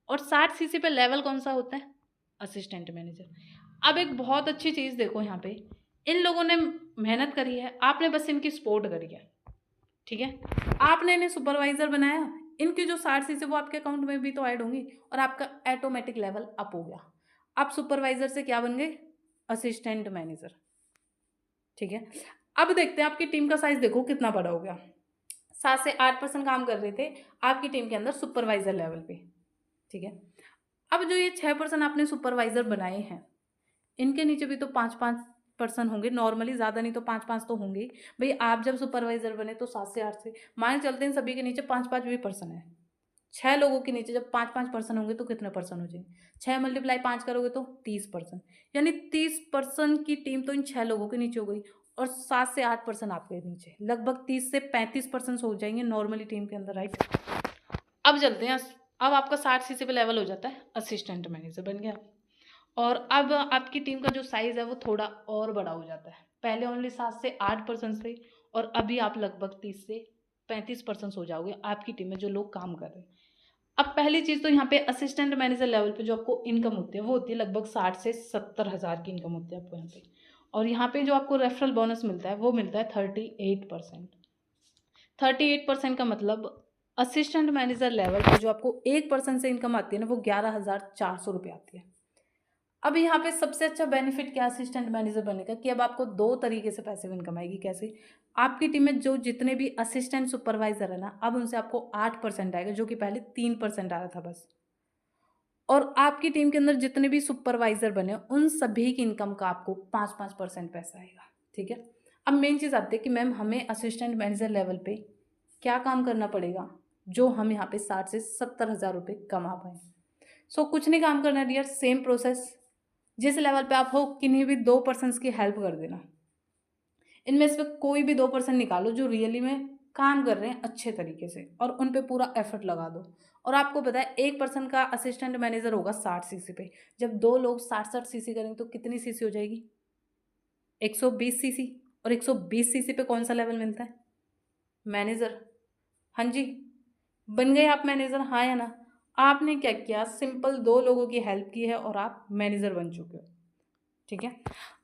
और 60 सीसी पे लेवल कौन-सा होता है? Assistant manager. अब एक बहुत अच्छी चीज़ देखो यहाँ पे, इन लोगों ने मेहनत करी है, आपने बस इनकी सपोर्ट करी है, ठीक है? आपने इन्हें सुपरवाइज़र बनाया, इनकी जो 60 सीसी वो आपके अकाउंट में भी तो ऐड होंगी और आपका ऑटोमेटिक लेवल अप हो गया। आप सुपरवाइज़र से क्या बन गए? असिस्टेंट मैनेजर, ठीक है? अब देखते हैं आपकी टीम का साइज़ देखो कितना बड़ा हो गया। 7 से 8 पर्सन काम कर रहे थे आपकी टीम के अंदर सुपरवाइज़र लेवल पे, ठीक है? अब जो ये 6 पर्सन आपने सुपरवाइज़र बनाए हैं, इनके नीचे भी तो 5-5 पर्सन होंगे नॉर्मली, ज़्यादा नहीं तो 5-5 तो होंगे ही। भई आप जब सुपरवाइज़र बने तो 7 से 8 से मान के चलते हैं सभी के नीचे 5-5 भी पर्सन हैं। 6 लोगों के नीचे जब 5-5 पर्सन होंगे तो कितने पर्सन हो जाएंगे? 6 मल्टीप्लाई 5 करोगे तो 30 पर्सन, यानी 30 पर्सन की टीम तो इन 6 लोगों के नीचे हो गई और 7 से 8 पर्सन आपके नीचे, लगभग 30 से 35 पर्सन हो जाएंगे नॉर्मली टीम के अंदर, राइट? अब चलते हैं, अब आपका 60 सीसी पे लेवल हो जाता है, असिस्टेंट मैनेजर बन गया। और अब आपकी टीम का जो साइज़ है वो थोड़ा और बड़ा हो जाता है। पहले ओनली 7 से 8 पर्सन थे और अभी आप लगभग 30 से 35 पर्सन्स हो जाओगे आपकी टीम में जो लोग काम कर रहे हैं। अब पहली चीज़ तो यहाँ पे असिस्टेंट मैनेजर लेवल पे जो आपको इनकम होती है वो होती है लगभग 60 से 70 हज़ार की इनकम होती है आपको यहाँ पे। और यहाँ पे जो आपको रेफरल बोनस मिलता है वो मिलता है 38%। 38% का मतलब असिस्टेंट मैनेजर लेवल पे जो आपको 1% से इनकम आती है ना वो 11,400 रुपये आती है। अब यहाँ पे सबसे अच्छा बेनिफिट क्या असिस्टेंट मैनेजर बनने का कि अब आपको 2 तरीके से पैसिव इनकम आएगी। कैसे? आपकी टीम में जो जितने भी असिस्टेंट सुपरवाइजर है ना, अब उनसे आपको 8% आएगा, जो कि पहले 3% आ रहा था बस। और आपकी टीम के अंदर जितने भी सुपरवाइजर बने उन सभी की इनकम का आपको 5-5% पैसा आएगा। ठीक है। अब मेन चीज़ आती है कि मैम हमें असिस्टेंट मैनेजर लेवल पे क्या काम करना पड़ेगा जो हम यहाँ पे 60 से 70 हज़ार रुपये कमा पाएँ। सो कुछ नहीं काम करना डियर, सेम प्रोसेस। जिस लेवल पे आप हो किन्हीं भी 2 पर्सन्स की हेल्प कर देना। इनमें से कोई भी 2 पर्सन निकालो जो रियली में काम कर रहे हैं अच्छे तरीके से और उन पे पूरा एफर्ट लगा दो। और आपको पता है एक पर्सन का असिस्टेंट मैनेजर होगा 60 सीसी पे। जब 2 लोग 60-60 सीसी करेंगे तो कितनी सीसी हो जाएगी? 120 सीसी। और 120 सीसी पे कौन सा लेवल मिलता है? मैनेजर। हाँ जी, बन गए आप मैनेजर, हाँ या ना? आपने क्या किया? सिंपल 2 लोगों की हेल्प की है और आप मैनेजर बन चुके हो। ठीक है।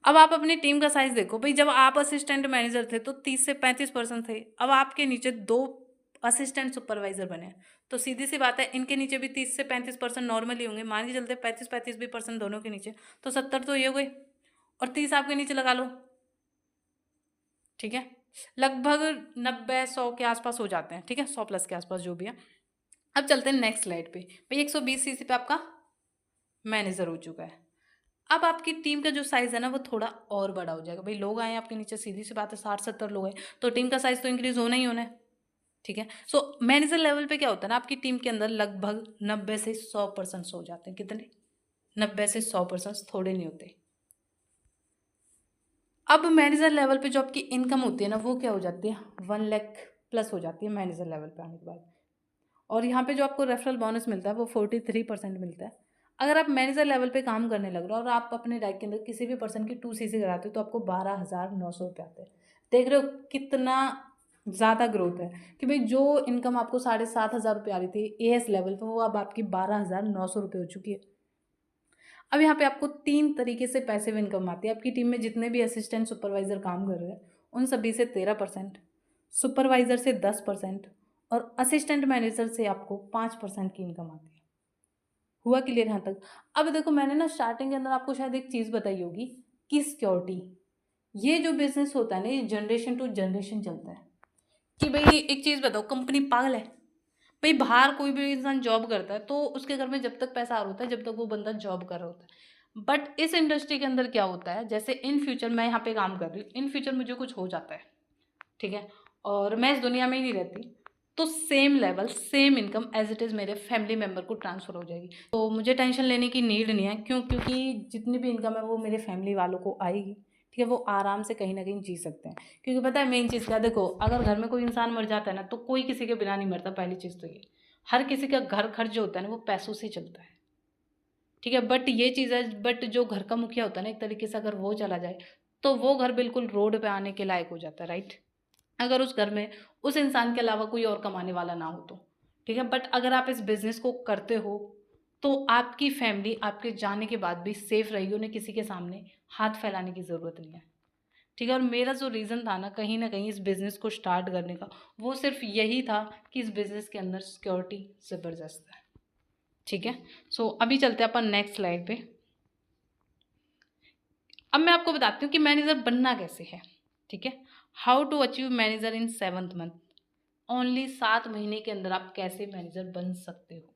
अब आप अपनी टीम का साइज देखो भाई, जब आप असिस्टेंट मैनेजर थे तो 30 से 35 पर्सन थे। अब आपके नीचे 2 असिस्टेंट सुपरवाइजर बने, तो सीधी सी बात है इनके नीचे भी 30 से 35 पर्सन नॉर्मली होंगे। मान के चलते 35-35 भी पर्सन दोनों के नीचे, तो 70 तो ये हो गए और 30 आपके नीचे लगा लो। ठीक है, लगभग 90-100 के आसपास हो जाते हैं। ठीक है, 100 प्लस के आसपास जो भी है। अब चलते हैं नेक्स्ट स्लाइड पे। भाई 120 सीसी पे आपका मैनेजर हो चुका है। अब आपकी टीम का जो साइज़ है ना वो थोड़ा और बड़ा हो जाएगा। भाई लोग आए आपके नीचे, सीधी सी बात है 60-70 लोग हैं, तो टीम का साइज़ तो इंक्रीज़ होना ही होना है। ठीक है। सो मैनेजर लेवल पे क्या होता है ना, आपकी टीम के अंदर लगभग 90 से 100% हो जाते हैं। कितने? 90 से 100% थोड़े नहीं होते। अब मैनेजर लेवल पे जो आपकी इनकम होती है ना वो क्या हो जाती है? 1 लाख प्लस हो जाती है मैनेजर लेवल पे आने के बाद। और यहाँ पे जो आपको रेफरल बोनस मिलता है वो 43% मिलता है। अगर आप मैनेजर लेवल पे काम करने लग रहे हो और आप अपने रैक के अंदर किसी भी पर्सन की 2 सीसी कराते हो तो आपको 12,900 रुपये आते हैं। देख रहे हो कितना ज़्यादा ग्रोथ है कि भाई जो इनकम आपको 7,500 रुपये आ रही थी एएस लेवल पे वो अब आपकी 12,900 रुपये हो चुकी है। अब यहाँ पे आपको 3 तरीके से पैसिव इनकम आती है। आपकी टीम में जितने भी असिस्टेंट सुपरवाइजर काम कर रहे हैं उन सभी से 13%, सुपरवाइजर से 10% और असिस्टेंट मैनेजर से आपको 5% की इनकम आती है। हुआ क्लियर यहाँ तक? अब देखो मैंने ना स्टार्टिंग के अंदर आपको शायद एक चीज़ बताई होगी कि सिक्योरिटी, ये जो बिजनेस होता है ना ये जनरेशन टू जनरेशन चलता है। कि भाई एक चीज़ बताओ, कंपनी पागल है? भाई बाहर कोई भी इंसान जॉब करता है तो उसके घर में जब तक पैसा आ रहा होता है जब तक वो बंदा जॉब कर रहा होता है। बट इस इंडस्ट्री के अंदर क्या होता है, जैसे इन फ्यूचर मैं यहाँ पे काम कर रही हूँ, इन फ्यूचर मुझे कुछ हो जाता है, ठीक है, और मैं इस दुनिया में ही नहीं रहती, तो same level same income as it is मेरे फैमिली मेम्बर को ट्रांसफ़र हो जाएगी। तो मुझे टेंशन लेने की नीड नहीं है। क्यों? क्योंकि जितनी भी इनकम है वो मेरे फैमिली वालों को आएगी। ठीक है, वो आराम से कहीं ना कहीं जी सकते हैं। क्योंकि पता है मेन चीज़ क्या, देखो अगर घर में कोई इंसान मर जाता है ना तो कोई किसी के बिना नहीं मरता। पहली चीज़ तो ये, हर किसी का घर खर्च जो होता है ना वो पैसों से चलता है। ठीक है, बट ये चीज़ है, बट जो घर का मुखिया होता है ना एक तरीके से अगर वो चला जाए तो वो घर बिल्कुल रोड पे आने के लायक हो जाता है, राइट? अगर उस घर में उस इंसान के अलावा कोई और कमाने वाला ना हो तो। ठीक है, बट अगर आप इस बिज़नेस को करते हो तो आपकी फैमिली आपके जाने के बाद भी सेफ रहेगी, उन्हें किसी के सामने हाथ फैलाने की ज़रूरत नहीं है। ठीक है, और मेरा जो रीज़न था ना कहीं इस बिज़नेस को स्टार्ट करने का, वो सिर्फ यही था कि इस बिज़नेस के अंदर सिक्योरिटी ज़बरदस्त है। ठीक है, सो अभी चलते हैं अपन नेक्स्ट स्लाइड पे। अब मैं आपको बताती हूँ कि मैनेजर बनना कैसे है। ठीक है, how to achieve manager in 7th month. Only 7 महीने के अंदर आप कैसे मैनेजर बन सकते हो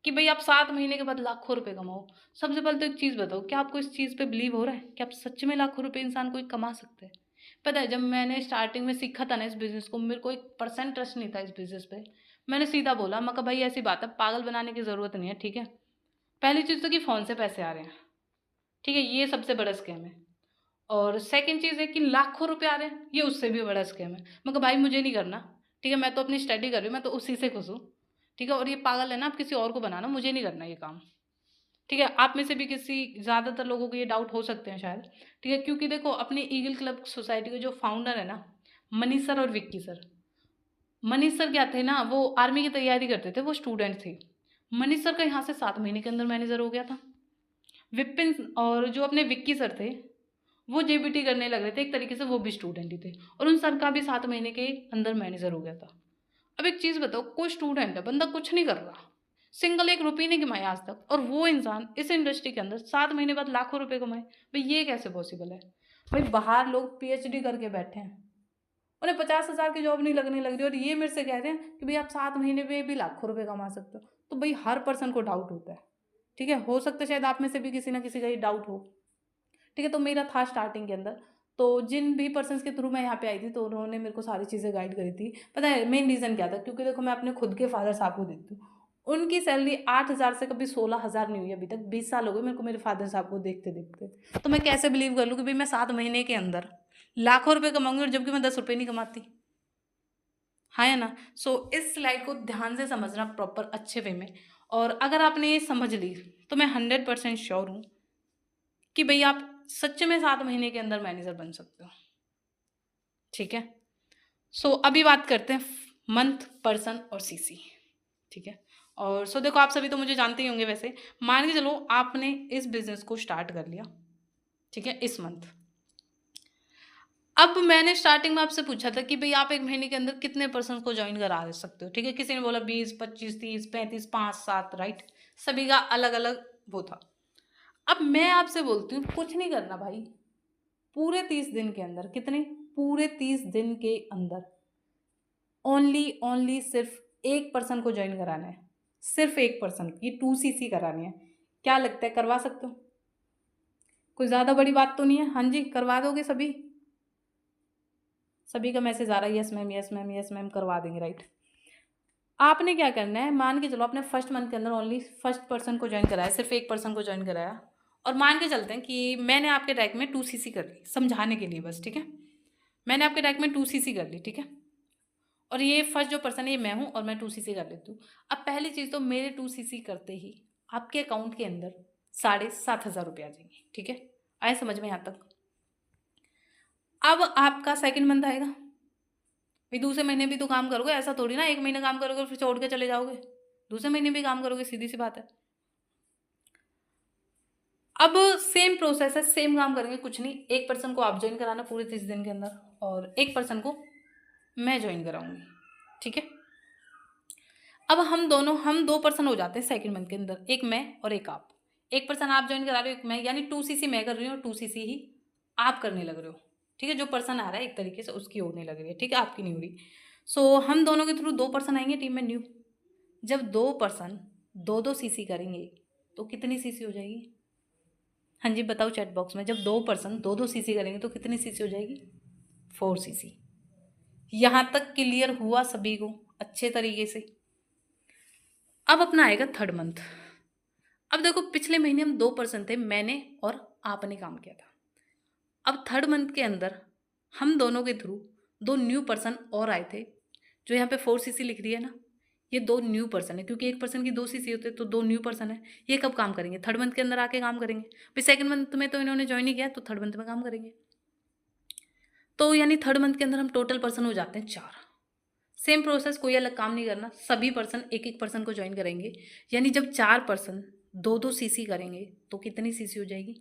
कि भाई आप 7 महीने के बाद लाखों रुपए कमाओ। सबसे पहले तो एक चीज़ बताओ, क्या आपको इस चीज़ पे बिलीव हो रहा है कि आप सच में लाखों रुपए इंसान कोई कमा सकते हैं? पता है जब मैंने स्टार्टिंग में सीखा था ना इस बिज़नेस को, मेरे को 1% ट्रस्ट नहीं था इस बिज़नेस पे। मैंने सीधा बोला, मैं कहा भाई ऐसी बात है, पागल बनाने की ज़रूरत नहीं है। ठीक है, पहली चीज़ तो कि फ़ोन से पैसे आ रहे हैं। ठीक है, ये सबसे बड़ा स्कैम है। और सेकंड चीज़ है कि लाखों रुपए आ रहे हैं, ये उससे भी बड़ा स्कैम है। मैं कहा भाई मुझे नहीं करना। ठीक है, मैं तो अपनी स्टडी कर रही हूँ, मैं तो उसी से खुश हूँ। ठीक है, और ये पागल है ना, आप किसी और को बनाना, मुझे नहीं करना ये काम। ठीक है, आप में से भी किसी ज़्यादातर लोगों को ये डाउट हो सकते हैं शायद। ठीक है, क्योंकि देखो अपने ईगल क्लब सोसाइटी के जो फाउंडर है ना, मनीष सर और विक्की सर, मनीष सर क्या थे ना, वो आर्मी की तैयारी करते थे, वो स्टूडेंट थे। मनीष सर का यहाँ से 7 महीने के अंदर मैनेजर हो गया था। विपिन और जो अपने विक्की सर थे, वो जेबीटी करने लग रहे थे, एक तरीके से वो भी स्टूडेंट ही थे, और उन सर का भी 7 महीने के अंदर मैनेजर हो गया था। अब एक चीज़ बताओ, कोई स्टूडेंट है, बंदा कुछ नहीं कर रहा, सिंगल 1 रुपये नहीं कमाया आज तक, और वो इंसान इस इंडस्ट्री के अंदर 7 महीने बाद लाखों रुपए कमाए। भाई ये कैसे पॉसिबल है? भाई बाहर लोग पीएचडी करके बैठे हैं, उन्हें 50,000 की जॉब नहीं लगने लग रही, और ये मेरे से कह रहे हैं कि भाई आप 7 महीने में भी लाखों रुपए कमा सकते हो। तो भाई हर पर्सन को डाउट होता है, ठीक है, हो सकता है शायद आप में से भी किसी ना किसी का ये डाउट हो, ठीक है। तो मेरा था स्टार्टिंग के अंदर, तो जिन भी पर्सन्स के थ्रू मैं यहाँ पे आई थी, तो उन्होंने मेरे को सारी चीज़ें गाइड करी थी। पता है मेन रीज़न क्या था? क्योंकि देखो मैं अपने खुद के फादर साहब को देखती हूँ, उनकी सैलरी 8,000 से कभी 16,000 नहीं हुई अभी तक। 20 साल हो गए मेरे को मेरे फादर साहब को देखते देखते। तो मैं कैसे बिलीव कर लूँ कि भाई मैं 7 महीने के अंदर लाखों रुपये कमाऊंगी, और जबकि मैं 10 रुपये नहीं कमाती। हाँ या ना? सो इस स्लाइड को ध्यान से समझना प्रॉपर अच्छे वे में, और अगर आपने ये समझ ली तो मैं 100% श्योर हूँ कि भाई आप सच में 7 महीने के अंदर मैनेजर बन सकते हो, ठीक है। सो अभी बात करते हैं मंथ, पर्सन और सीसी, ठीक है। और सो देखो आप सभी तो मुझे जानते ही होंगे वैसे। मान के चलो आपने इस बिजनेस को स्टार्ट कर लिया, ठीक है, इस मंथ। अब मैंने स्टार्टिंग में आपसे पूछा था कि भाई आप 1 महीने के अंदर कितने पर्सन को ज्वाइन करा सकते हो, ठीक है। किसी ने बोला 20, 25, 30, 35, 5, 7, राइट। सभी का अलग अलग वो था। अब मैं आपसे बोलती हूँ कुछ नहीं करना भाई, पूरे 30 दिन के अंदर, कितने, पूरे 30 दिन के अंदर ओनली सिर्फ एक पर्सन को ज्वाइन कराना है, सिर्फ एक पर्सन की 2cc करानी है। क्या लगता है करवा सकते हो? कोई ज़्यादा बड़ी बात तो नहीं है। हाँ जी, करवा दोगे सभी? सभी का मैसेज आ रहा है, yes ma'am, yes ma'am, yes ma'am, करवा देंगे, राइट। आपने क्या करना है, मान के चलो आपने फर्स्ट मंथ के अंदर ओनली फर्स्ट पर्सन को ज्वाइन कराया, सिर्फ एक पर्सन को ज्वाइन कराया, और मान के चलते हैं कि मैंने आपके रैक में 2cc कर ली, समझाने के लिए बस, ठीक है। मैंने आपके रैक में 2cc कर ली, ठीक है, और ये फर्स्ट जो पर्सन है ये मैं हूँ, और मैं 2cc कर लेती हूँ। अब पहली चीज़ तो मेरे 2cc करते ही आपके अकाउंट के अंदर 7,500 रुपये आ जाएंगे, ठीक है। आए समझ में यहाँ तक? अब आपका सेकंड मंथ आएगा, भाई दूसरे महीने भी तो काम करोगे, ऐसा थोड़ी ना 1 महीने काम करोगे फिर छोड़ के चले जाओगे, दूसरे महीने भी काम करोगे, सीधी सी बात है। अब सेम प्रोसेस है, सेम काम करेंगे, कुछ नहीं, एक पर्सन को आप ज्वाइन कराना पूरे 30 दिन के अंदर, और एक पर्सन को मैं ज्वाइन कराऊंगी, ठीक है। अब हम दो पर्सन हो जाते हैं सेकंड मंथ के अंदर, एक मैं और एक आप। एक पर्सन आप ज्वाइन करा रहे हो, एक मैं, यानी 2cc मैं कर रही हूँ और 2cc ही आप करने लग रहे हो, ठीक है। जो पर्सन आ रहा है एक तरीके से उसकी होने लग रही है, ठीक है, आपकी नहीं हो रही। सो हम दोनों के थ्रू 2 पर्सन आएंगे टीम में न्यू। जब 2 पर्सन 2-2 cc करेंगे तो कितनी सीसी हो जाएगी? हाँ जी बताओ चैट बॉक्स में, जब 2 पर्सन 2-2 cc करेंगे तो कितनी सीसी हो जाएगी? 4cc। यहाँ तक क्लियर हुआ सभी को अच्छे तरीके से? अब अपना आएगा थर्ड मंथ। अब देखो पिछले महीने हम 2 पर्सन थे, मैंने और आपने काम किया था। अब थर्ड मंथ के अंदर हम दोनों के थ्रू 2 न्यू पर्सन और आए थे, जो यहाँ पे 4cc लिख रही है ना, ये 2 न्यू पर्सन है, क्योंकि एक पर्सन की 2cc होते तो 2 न्यू पर्सन है। ये कब काम करेंगे? थर्ड मंथ के अंदर आके काम करेंगे। फिर सेकंड मंथ में तो इन्होंने ज्वाइन ही किया, तो थर्ड मंथ में काम करेंगे। तो यानी थर्ड मंथ के अंदर हम टोटल पर्सन हो जाते हैं 4। सेम प्रोसेस, कोई अलग काम नहीं करना, सभी पर्सन एक एक पर्सन को ज्वाइन करेंगे। यानी जब 4 पर्सन 2-2 cc करेंगे तो कितनी cc हो जाएगी?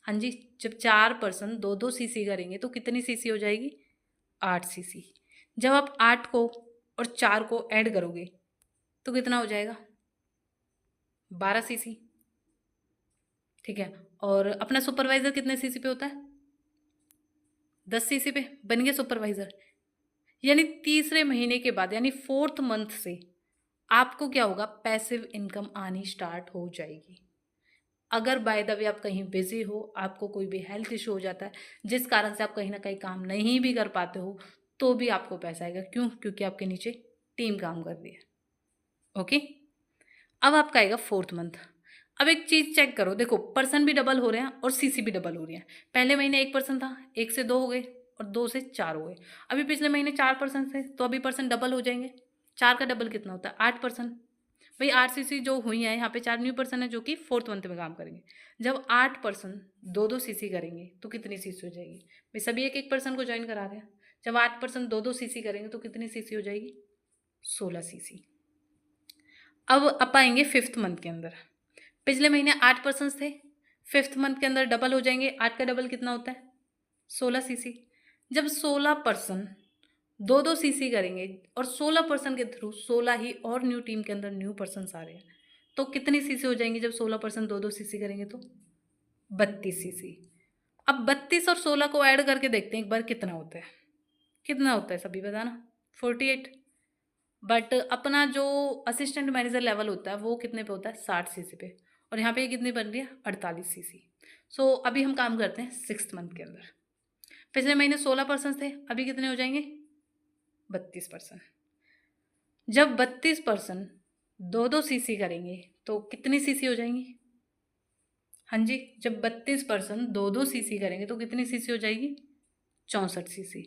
हाँ जी, जब 4 पर्सन 2-2 cc करेंगे तो कितनी cc हो जाएगी? 8cc। जब आप 8 को और 4 को ऐड करोगे तो कितना हो जाएगा? 12cc, ठीक है। और अपना सुपरवाइजर कितने cc पे होता है? 10cc पे। बन गया सुपरवाइजर। यानी तीसरे महीने के बाद, यानी 4th मंथ से आपको क्या होगा? पैसिव इनकम आनी स्टार्ट हो जाएगी। अगर बाय द वे आप कहीं बिजी हो, आपको कोई भी हेल्थ इशू हो जाता है जिस कारण से आप कहीं ना कहीं काम नहीं भी कर पाते हो, तो भी आपको पैसा आएगा। क्यों? क्योंकि आपके नीचे टीम काम कर रही है, ओके। अब आपका आएगा 4th मंथ। अब एक चीज़ चेक करो, देखो पर्सन भी डबल हो रहे हैं और सीसी भी डबल हो रही है। पहले महीने 1 पर्सन था, 1 से 2 हो गए और 2 से 4 हो गए। अभी पिछले महीने 4 पर्सन थे, तो अभी पर्सन डबल हो जाएंगे। 4 का डबल कितना होता है? 8 पर्सन। भाई 8cc जो हुई है, यहाँ पे 4 न्यू पर्सन है जो कि 4th मंथ में काम करेंगे। जब 8 पर्सन 2-2 cc करेंगे तो कितनी cc हो जाएगी? भाई सभी एक एक पर्सन को ज्वाइन करा रहे हैं, जब 8% 2-2 सीसी करेंगे तो कितनी सीसी हो जाएगी? 16 सीसी। अब आएंगे 5th मंथ के अंदर। पिछले महीने 8% थे, 5th मंथ के अंदर डबल हो जाएंगे। 8 का डबल कितना होता है? 16 सीसी। जब 16% 2-2 सीसी करेंगे और 16% के थ्रू 16 ही और न्यू टीम के अंदर न्यू पर्सन्स आ रहे हैं, तो कितनी सीसी हो जाएंगी जब 16% 2-2 सीसी करेंगे तो? 32 सीसी। अब 32 और 16 को ऐड करके देखते हैं एक बार कितना होता है। कितना होता है सभी बताना? 48। बट अपना जो असिस्टेंट मैनेजर लेवल होता है वो कितने पे होता है? 60 सीसी पे। और यहाँ पे कितनी बन रही है? 48 सीसी। सो अभी हम काम करते हैं 6th मंथ के अंदर। पिछले महीने 16% थे, अभी कितने हो जाएंगे? 32%। जब 32% 2-2 सीसी करेंगे तो कितनी सीसी हो जाएंगी? हाँ जी, जब 32% 2-2 सीसी करेंगे तो कितनी सीसी हो जाएगी? 64 सीसी।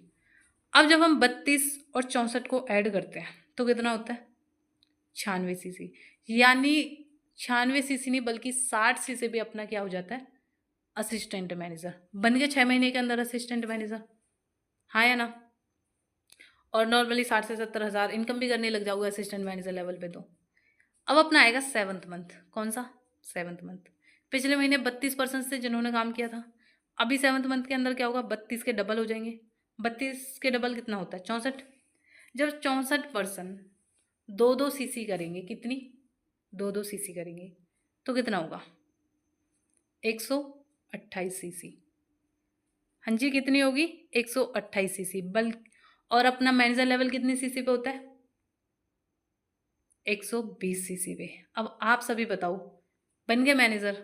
अब जब हम 32 और 64 को ऐड करते हैं तो कितना होता है? 96 सीसी। यानी 96 सीसी नहीं बल्कि 60 सीसी भी अपना क्या हो जाता है? असिस्टेंट मैनेजर बन गए 6 महीने के अंदर असिस्टेंट मैनेजर। हाँ या ना? और नॉर्मली 60 से 70 हज़ार इनकम भी करने लग जाओगे असिस्टेंट मैनेजर लेवल पे। तो अब अपना आएगा 7th मंथ। कौन सा? 7th month. पिछले महीने 32% से जिन्होंने काम किया था, अभी 7th मंथ के अंदर क्या होगा? 32 के डबल हो जाएंगे। 32 के डबल कितना होता है? 64। जब 64% 2-2 सीसी करेंगे, कितनी? 2-2 सीसी करेंगे तो कितना होगा? 128 सीसी। हाँ जी, कितनी होगी? 128 सीसी। बल्कि और अपना मैनेजर लेवल कितनी सीसी पे होता है? 120 सीसी पे। अब आप सभी बताओ, बन गए मैनेजर?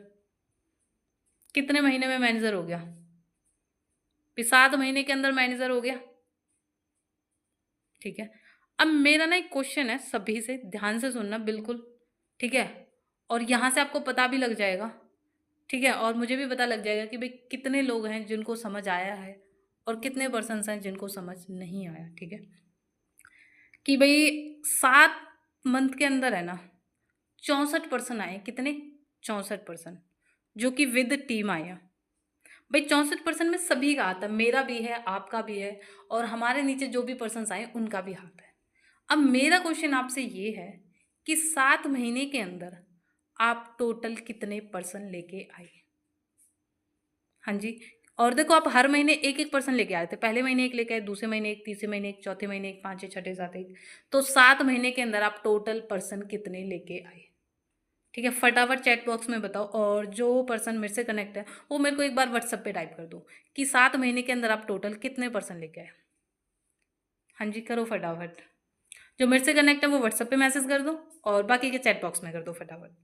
कितने महीने में मैनेजर हो गया? 7 महीने के अंदर मैनेजर हो गया। ठीक है। अब मेरा ना एक क्वेश्चन है सभी से, ध्यान से सुनना बिल्कुल, ठीक है? और यहाँ से आपको पता भी लग जाएगा, ठीक है? और मुझे भी पता लग जाएगा कि भाई कितने लोग हैं जिनको समझ आया है और कितने पर्सन्स हैं जिनको समझ नहीं आया, ठीक है? कि भाई 7 मंथ के अंदर है ना 64% आए। कितने? 64%, जो कि विद टीम आए हैं। भाई 64% में सभी का हाथ है, मेरा भी है, आपका भी है, और हमारे नीचे जो भी पर्सन्स आए उनका भी हाथ है। अब मेरा क्वेश्चन आपसे ये है कि 7 महीने के अंदर आप टोटल कितने पर्सन लेके आए? हाँ जी। और देखो, आप हर महीने एक एक पर्सन लेके आए थे। पहले महीने एक लेके आए, दूसरे महीने एक, तीसरे महीने एक, चौथे महीने एक, पाँचवें, छठे, सातवें एक। तो 7 महीने के अंदर आप टोटल पर्सन कितने लेके आए? ठीक है, फटाफट चैट बॉक्स में बताओ। और जो पर्सन मेरे से कनेक्ट है वो मेरे को एक बार व्हाट्सएप पे टाइप कर दो कि 7 महीने के अंदर आप टोटल कितने पर्सन लेके आए। हाँ जी, करो फटाफट। जो मेरे से कनेक्ट है वो व्हाट्सएप पे मैसेज कर दो और बाकी के चैट बॉक्स में कर दो फटाफट।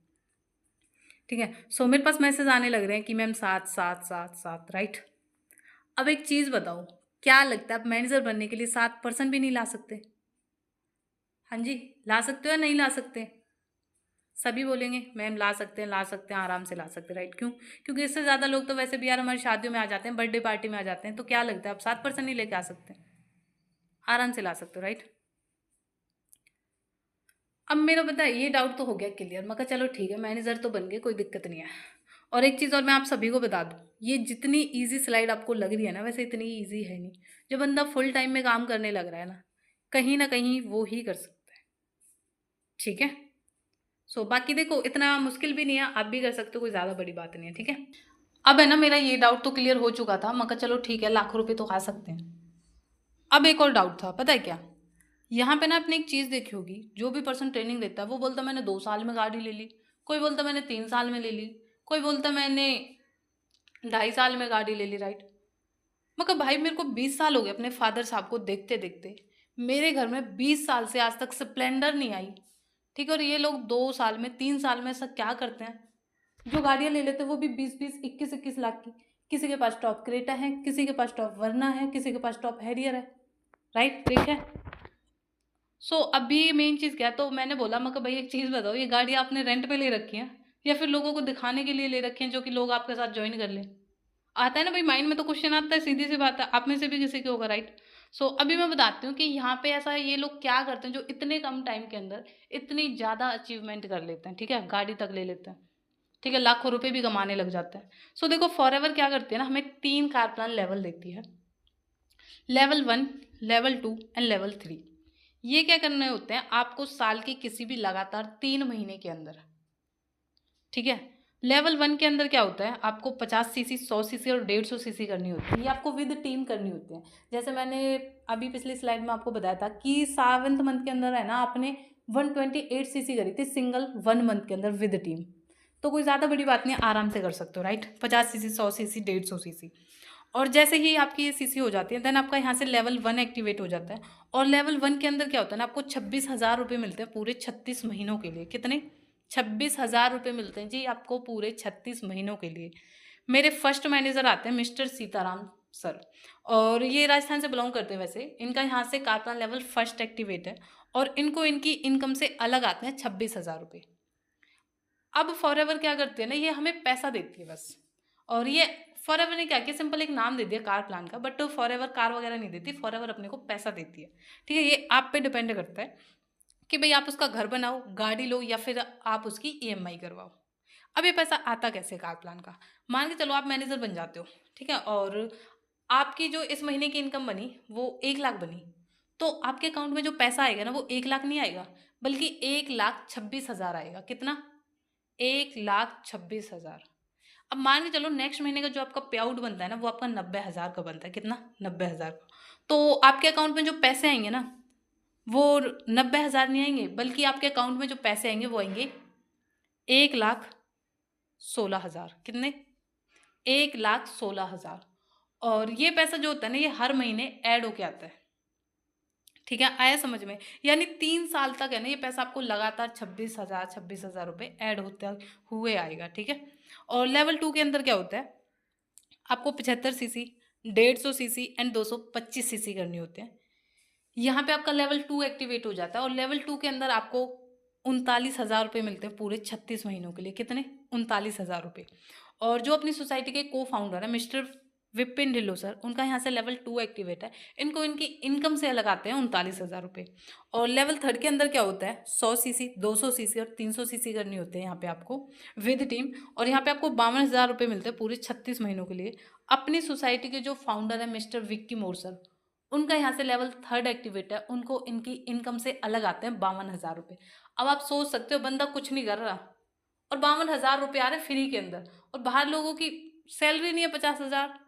ठीक है। सो मेरे पास मैसेज आने लग रहे हैं कि मैम 7 7 7 7, राइट? अब एक चीज़ बताओ, क्या लगता है आप मैनेजर बनने के लिए 7 पर्सन भी नहीं ला सकते? हाँ जी, ला सकते हो या नहीं ला सकते? सभी बोलेंगे मैम ला सकते हैं, आराम से ला सकते हैं, राइट? क्यों? क्योंकि इससे ज़्यादा लोग तो वैसे भी यार हमारी शादियों में आ जाते हैं, बर्थडे पार्टी में आ जाते हैं। तो क्या लगता है आप 7 पर्सन नहीं लेके आ सकते? आराम से ला सकते हो, राइट? अब मेरा पता है ये डाउट तो हो गया क्लियर। मैं कहा चलो ठीक है, मैनेजर तो बन गए, कोई दिक्कत नहीं है। और एक चीज़ और मैं आप सभी को बता दूँ, ये जितनी ईजी स्लाइड आपको लग रही है ना, वैसे इतनी ईजी है नहीं। जो बंदा फुल टाइम में काम करने लग रहा है ना कहीं वो ही कर सकता है। ठीक है। सो बाकी देखो, इतना मुश्किल भी नहीं है, आप भी कर सकते हो, कोई ज़्यादा बड़ी बात नहीं है। ठीक है। अब है ना, मेरा ये डाउट तो क्लियर हो चुका था। मैं कहा चलो ठीक है, लाखों रुपए तो खा सकते हैं। अब एक और डाउट था, पता है क्या? यहाँ पे ना आपने एक चीज़ देखी होगी, जो भी पर्सन ट्रेनिंग लेता है वो बोलता मैंने 2 साल में गाड़ी ले ली, कोई बोलता मैंने 3 साल में ले ली, कोई बोलता मैंने 2.5 साल में गाड़ी ले ली, राइट? मगर भाई मेरे को 20 साल हो गए अपने फादर साहब को देखते देखते। मेरे घर में 20 साल से आज तक स्प्लेंडर नहीं आई। ठीक है। और ये लोग 2 साल में 3 साल में ऐसा क्या करते हैं? जो गाड़ियाँ ले लेते हैं वो भी 20-20 21-21 लाख की। किसी के पास टॉप क्रेटा है, किसी के पास टॉप वरना है, किसी के पास टॉप हैरियर है, राइट? ठीक है। सो अभी मेन चीज़ क्या है, तो मैंने बोला मैं भाई एक चीज़ बताओ, ये गाड़ी आपने रेंट पे ले रखी है या फिर लोगों को दिखाने के लिए ले रखी है, जो कि लोग आपके साथ ज्वाइन कर लें? आता है ना भाई, माइंड में तो क्वेश्चन आता है, सीधी सी बात है, आप में से भी किसी के होगा, राइट? सो अभी मैं बताती हूँ कि यहाँ पे ऐसा है, ये लोग क्या करते हैं जो इतने कम टाइम के अंदर इतनी ज़्यादा अचीवमेंट कर लेते हैं। ठीक है, गाड़ी तक ले लेते हैं, ठीक है, लाखों रुपए भी कमाने लग जाते हैं। सो देखो, फॉरएवर क्या करती है ना, हमें 3 कार प्लान लेवल देती है। Level 1, level 2 and level 3। ये क्या करने होते हैं आपको साल के किसी भी लगातार 3 महीने के अंदर, ठीक है। लेवल 1 के अंदर क्या होता है, आपको 50 सीसी, 100 सीसी और 150 सीसी करनी होती है। ये आपको विद टीम करनी होती है। जैसे मैंने अभी पिछली स्लाइड में आपको बताया था कि 7वें मंथ के अंदर है ना, आपने 128 सीसी करी थी सिंगल 1 मंथ के अंदर विद टीम। तो कोई ज़्यादा बड़ी बात नहीं है, आराम से कर सकते हो, राइट। 50 CC, 100 CC, 150 CC. और जैसे ही आपकी ये सीसी हो जाती है, देन आपका यहाँ से लेवल 1 एक्टिवेट हो जाता है। और लेवल 1 के अंदर क्या होता है ना, आपको 26,000 रुपये मिलते हैं पूरे 36 महीनों के लिए। कितने? 26,000 रुपये मिलते हैं जी आपको पूरे 36 महीनों के लिए। मेरे फर्स्ट मैनेजर आते हैं मिस्टर सीताराम सर, और ये राजस्थान से बिलोंग करते हैं। वैसे इनका यहाँ से car plan level first activate है, और इनको इनकी इनकम से अलग आते हैं 26,000 रुपये। अब फॉरएवर क्या करती है ना, ये हमें पैसा देती है बस। और ये फॉरएवर ने क्या किया, सिंपल एक नाम दे दिया कार प्लान का, बट फॉरएवर कार वगैरह नहीं देती, फॉरएवर अपने को पैसा देती है, ठीक है। ये आप पे डिपेंड करता है कि भाई आप उसका घर बनाओ, गाड़ी लो, या फिर आप उसकी ईएमआई करवाओ। अब ये पैसा आता कैसे कार प्लान का, मान के चलो आप मैनेजर बन जाते हो, ठीक है, और आपकी जो इस महीने की इनकम बनी वो 1 लाख बनी, तो आपके अकाउंट में जो पैसा आएगा ना वो 1 लाख नहीं आएगा, बल्कि 1,26,000 आएगा। कितना? 1,26,000। अब मान के चलो नेक्स्ट महीने का जो आपका पे आउट बनता है ना, वो आपका 90,000 का बनता है। कितना? 90,000 का। तो आपके अकाउंट में जो पैसे आएंगे ना, वो 90,000 नहीं आएंगे, बल्कि आपके अकाउंट में जो पैसे आएंगे वो आएंगे 1,16,000। कितने? 1,16,000। और ये पैसा जो होता है ना, ये हर महीने ऐड होके आता है, ठीक है। आया समझ में? यानी 3 साल तक है ना, ये पैसा आपको लगातार 26,000 ऐड होते हुए आएगा, ठीक है। और लेवल 2 के अंदर क्या होता है, आपको 75 सीसी, 150 सीसी एंड 225 सीसी करनी होते हैं। यहाँ पे आपका लेवल 2 एक्टिवेट हो जाता है, और लेवल 2 के अंदर आपको 39,000 रुपये मिलते हैं पूरे 36 महीनों के लिए। कितने? 39,000 रुपये। और जो अपनी सोसाइटी के को फाउंडर है मिस्टर विपिन ढिल्लो सर, उनका यहाँ से लेवल 2 एक्टिवेट है। इनको इनकी इनकम से अलग आते हैं 39,000 रुपये। और लेवल 3 के अंदर क्या होता है, 100 सीसी, 200 सीसी और 300 सीसी करनी होते हैं यहाँ पे आपको विद टीम। और यहाँ पे आपको 52,000 रुपये मिलते हैं पूरे 36 महीनों के लिए। अपनी सोसाइटी के जो फाउंडर है मिस्टर विक्की मोर सर, उनका यहाँ से लेवल 3 एक्टिवेट है। उनको इनकी इनकम से अलग आते हैं 52,000 रुपये। अब आप सोच सकते हो, बंदा कुछ नहीं कर रहा और 52,000 रुपये आ रहे फ्री के अंदर, और बाहर लोगों की सैलरी नहीं है 50,000।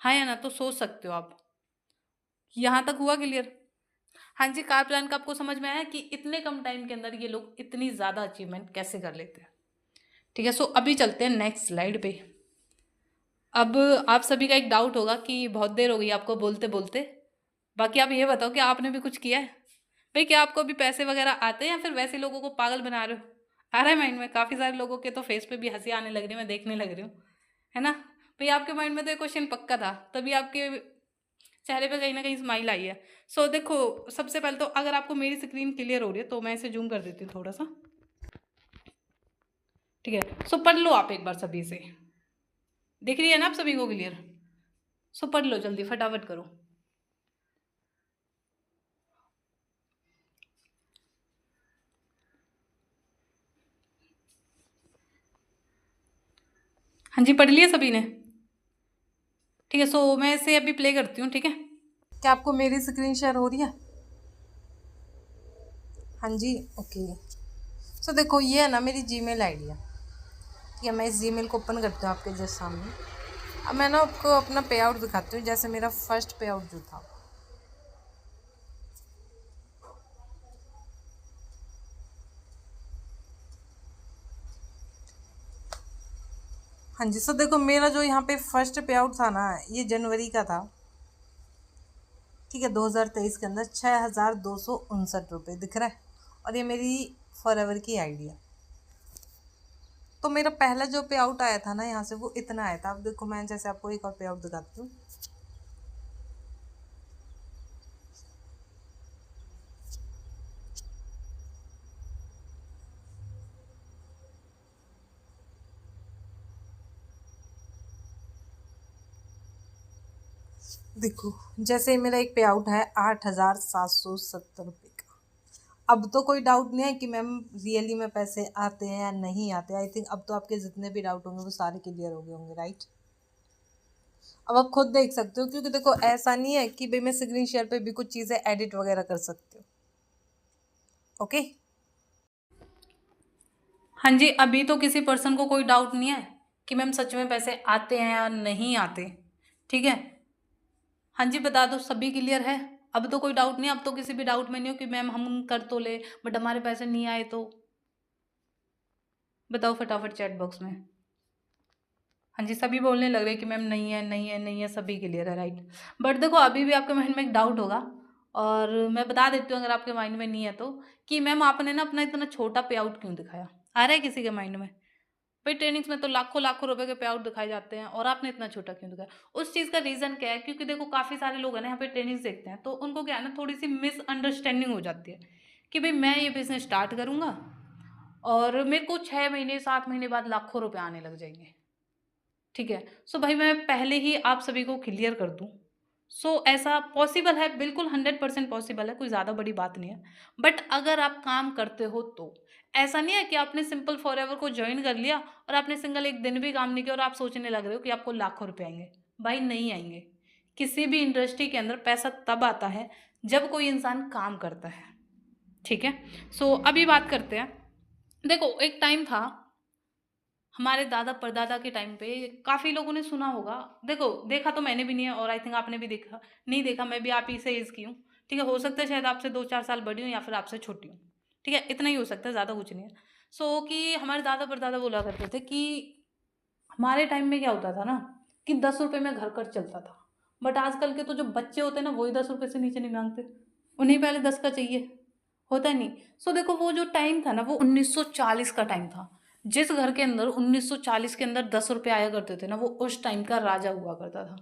हाँ या ना? तो सोच सकते हो आप। यहाँ तक हुआ क्लियर? हाँ जी, कार प्लान का आपको समझ में आया कि इतने कम टाइम के अंदर ये लोग इतनी ज़्यादा अचीवमेंट कैसे कर लेते हैं, ठीक है। सो अभी चलते हैं नेक्स्ट स्लाइड पे। अब आप सभी का एक डाउट होगा कि बहुत देर हो गई आपको बोलते बोलते, बाकी आप ये बताओ कि आपने भी कुछ किया है भाई? क्या आपको भी पैसे वगैरह आते हैं, या फिर वैसे लोगों को पागल बना रहे हो? आ रहा है माइंड में? काफ़ी सारे लोगों के तो फेस पे भी हंसी आने लग रही है, मैं देखने लग रही हूँ, है ना भाई? आपके माइंड में तो ये क्वेश्चन पक्का था, तभी आपके चेहरे पे कहीं ना कहीं स्माइल आई है। सो देखो, सबसे पहले तो अगर आपको मेरी स्क्रीन क्लियर हो रही है तो मैं इसे जूम कर देती हूँ थोड़ा सा, ठीक है। सो पढ़ लो आप एक बार सभी से, दिख रही है ना आप सभी को क्लियर? सो पढ़ लो जल्दी, फटाफट करो। हाँ जी, पढ़ लिया सभी ने? ठीक है। सो मैं इसे अभी प्ले करती हूँ, ठीक है। क्या आपको मेरी स्क्रीन शेयर हो रही है? हाँ जी, ओके। सो देखो, ये है ना मेरी जीमेल आईडी है, ठीक है। मैं इस जीमेल को ओपन करती हूँ आपके जस्ट सामने। अब मैं ना आपको अपना पे आउट दिखाती हूँ, जैसे मेरा फर्स्ट पे आउट जो था। हाँ जी, सो देखो मेरा जो यहाँ पे फर्स्ट पे आउट था ना, ये जनवरी का था, ठीक है, 2023 के अंदर 6,259 रुपये दिख रहा है। और ये मेरी फॉरएवर की आईडी है। तो मेरा पहला जो पे आउट आया था ना यहाँ से, वो इतना आया था। अब देखो मैं जैसे आपको एक और पे आउट दिखाती हूँ। देखो, जैसे मेरा एक पे आउट है 8,770 रुपये का। अब तो कोई डाउट नहीं है कि मैम रियली में पैसे आते हैं या नहीं आते। आई थिंक अब तो आपके जितने भी डाउट होंगे वो सारे क्लियर हो गए होंगे, राइट। अब आप खुद देख सकते हो, क्योंकि देखो ऐसा नहीं है कि भाई मैं स्क्रीन शेयर पे भी कुछ चीज़ें एडिट वगैरह कर सकती हूँ। ओके। हाँ जी, अभी तो किसी पर्सन को कोई डाउट नहीं है कि मैम सच में पैसे आते हैं या नहीं आते। ठीक है, हाँ जी बता दो, सभी क्लियर है? अब तो कोई डाउट नहीं, अब तो किसी भी डाउट में नहीं हो कि मैम हम कर तो ले बट हमारे पैसे नहीं आए तो। बताओ फटाफट चैट बॉक्स में। हाँ जी, सभी बोलने लग रहे हैं कि मैम नहीं है नहीं है नहीं है, सभी क्लियर है, राइट। बट देखो अभी भी आपके माइंड में एक डाउट होगा, और मैं बता देती हूँ अगर आपके माइंड में नहीं है तो, कि मैम आपने ना अपना इतना छोटा पे आउट क्यों दिखाया। आ रहा है किसी के माइंड में? भाई ट्रेनिंग्स में तो लाखों लाखों रुपए के पे आउट दिखाए जाते हैं और आपने इतना छोटा क्यों दिखाया। उस चीज़ का रीज़न क्या है, क्योंकि देखो काफ़ी सारे लोग हैं ना यहाँ पे ट्रेनिंग्स देखते हैं, तो उनको क्या है ना, थोड़ी सी मिसअंडरस्टैंडिंग हो जाती है कि भाई मैं ये बिजनेस स्टार्ट करूँगा और मेरे को 6 महीने 7 महीने बाद लाखों रुपए आने लग जाएंगे। ठीक है, सो भाई मैं पहले ही आप सभी को क्लियर कर दूँ, सो ऐसा पॉसिबल है, बिल्कुल 100% पॉसिबल है, कोई ज़्यादा बड़ी बात नहीं है। बट अगर आप काम करते हो तो, ऐसा नहीं है कि आपने सिंपल फॉरएवर को जॉइन कर लिया और आपने सिंगल एक दिन भी काम नहीं किया और आप सोचने लग रहे हो कि आपको लाखों रुपए आएँगे। भाई नहीं आएँगे। किसी भी इंडस्ट्री के अंदर पैसा तब आता है जब कोई इंसान काम करता है। ठीक है? सो अभी बात करते हैं। देखो एक टाइम था हमारे दादा परदादा के टाइम पे, काफ़ी लोगों ने सुना होगा। देखो देखा तो मैंने भी नहीं है और आई थिंक आपने भी देखा नहीं देखा, मैं भी आप ही से एज की हूँ। ठीक है, हो सकता है शायद आपसे 2-4 साल बड़ी हूँ या फिर आपसे छोटी हूँ। ठीक है, इतना ही हो सकता है, ज़्यादा कुछ नहीं है। सो कि हमारे दादा परदादा बोला करते थे कि हमारे टाइम में क्या होता था ना, कि 10 रुपए में घर खर्च चलता था। बट आजकल के तो जो बच्चे होते हैं ना, वही 10 रुपए से नीचे नहीं मांगते। उन्हें पहले 10 का चाहिए, होता नहीं। सो देखो वो जो टाइम था ना, वो 1940 का टाइम था। जिस घर के अंदर 1940 के अंदर 10 रुपए आया करते थे ना, वो उस टाइम का राजा हुआ करता था।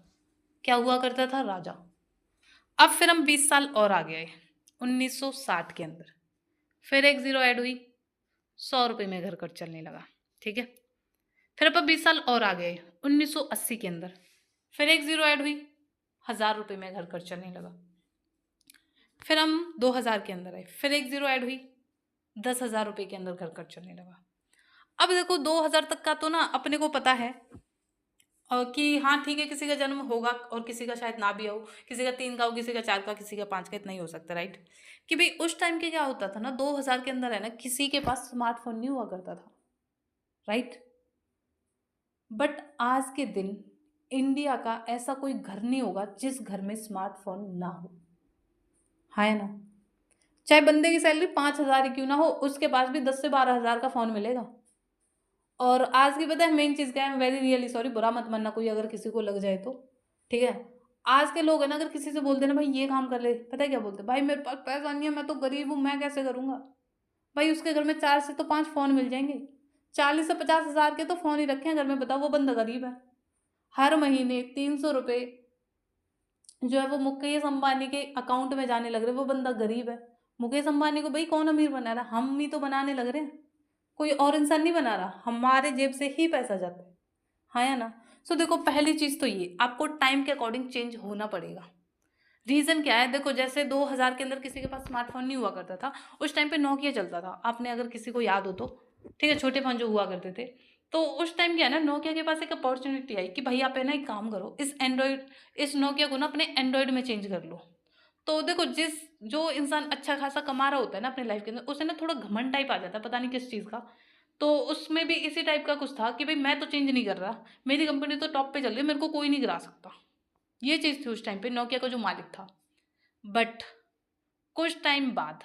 क्या हुआ करता था? राजा। अब फिर हम 20 साल और आगे आए, 1960 के अंदर फिर एक जीरो ऐड हुई, 100 रुपए में घर खर्च चलने लगा। ठीक है, फिर अपन 20 साल और आ गए, 1980 के अंदर फिर एक जीरो ऐड हुई, 1000 रुपए में घर खर्च चलने लगा। फिर हम 2000 के अंदर आए, फिर एक जीरो ऐड हुई, 10,000 रुपए के अंदर घर खर्च चलने लगा। अब देखो 2000 तक का तो ना अपने को पता है, कि हाँ ठीक है, किसी का जन्म होगा और किसी का शायद ना भी हो, किसी का 3 का हो, किसी का 4 का, किसी का 5 का, इतना ही हो सकता है, राइट। कि भाई उस टाइम के क्या होता था ना, 2000 के अंदर है ना, किसी के पास स्मार्टफोन नहीं हुआ करता था, राइट। बट आज के दिन इंडिया का ऐसा कोई घर नहीं होगा जिस घर में स्मार्टफोन ना हो, है ना। चाहे बंदे की सैलरी 5,000 ही क्यों ना हो, उसके पास भी 10 से 12 हज़ार का फोन मिलेगा। और आज की पता है मेन चीज़ क्या है, वेरी रियली सॉरी, बुरा मत मानना कोई अगर किसी को लग जाए तो। ठीक है, आज के लोग है ना, अगर किसी से बोलते ना भाई ये काम कर ले, पता है क्या बोलते? भाई मेरे पास पैसा नहीं है, मैं तो गरीब हूँ, मैं कैसे करूँगा। भाई उसके घर में 4 से तो 5 फोन मिल जाएंगे। 40 से 50 हज़ार के तो फोन ही रखे हैं घर में, बताओ वो बंदा गरीब है। हर महीने 300 रुपये जो है वो मुकेश अंबानी के अकाउंट में जाने लग रहे, वो बंदा गरीब है। मुकेश अंबानी को भाई कौन अमीर बना रहा है? हम ही तो बनाने लग रहे हैं, कोई और इंसान नहीं बना रहा, हमारे जेब से ही पैसा जाता है। हाँ या ना। सो देखो पहली चीज तो ये, आपको टाइम के अकॉर्डिंग चेंज होना पड़ेगा। रीजन क्या है, देखो जैसे 2000 के अंदर किसी के पास स्मार्टफोन नहीं हुआ करता था, उस टाइम पे नोकिया चलता था, आपने अगर किसी को याद हो तो। ठीक है, छोटे फोन जो हुआ करते थे। तो उस टाइम क्या है ना, नोकिया के पास एक अपॉर्चुनिटी आई कि भाई आप है ना एक काम करो, इस नोकिया को ना अपने एंड्रॉयड में चेंज कर लो। तो देखो जो इंसान अच्छा खासा कमा रहा होता है ना अपने लाइफ के अंदर, उसे ना थोड़ा घमंड टाइप आ जाता है, पता नहीं किस चीज़ का। तो उसमें भी इसी टाइप का कुछ था कि भाई मैं तो चेंज नहीं कर रहा, मेरी कंपनी तो टॉप पे चल रही है, मेरे को कोई नहीं गिरा सकता। ये चीज़ थी उस टाइम पे नोकिया का जो मालिक था। बट कुछ टाइम बाद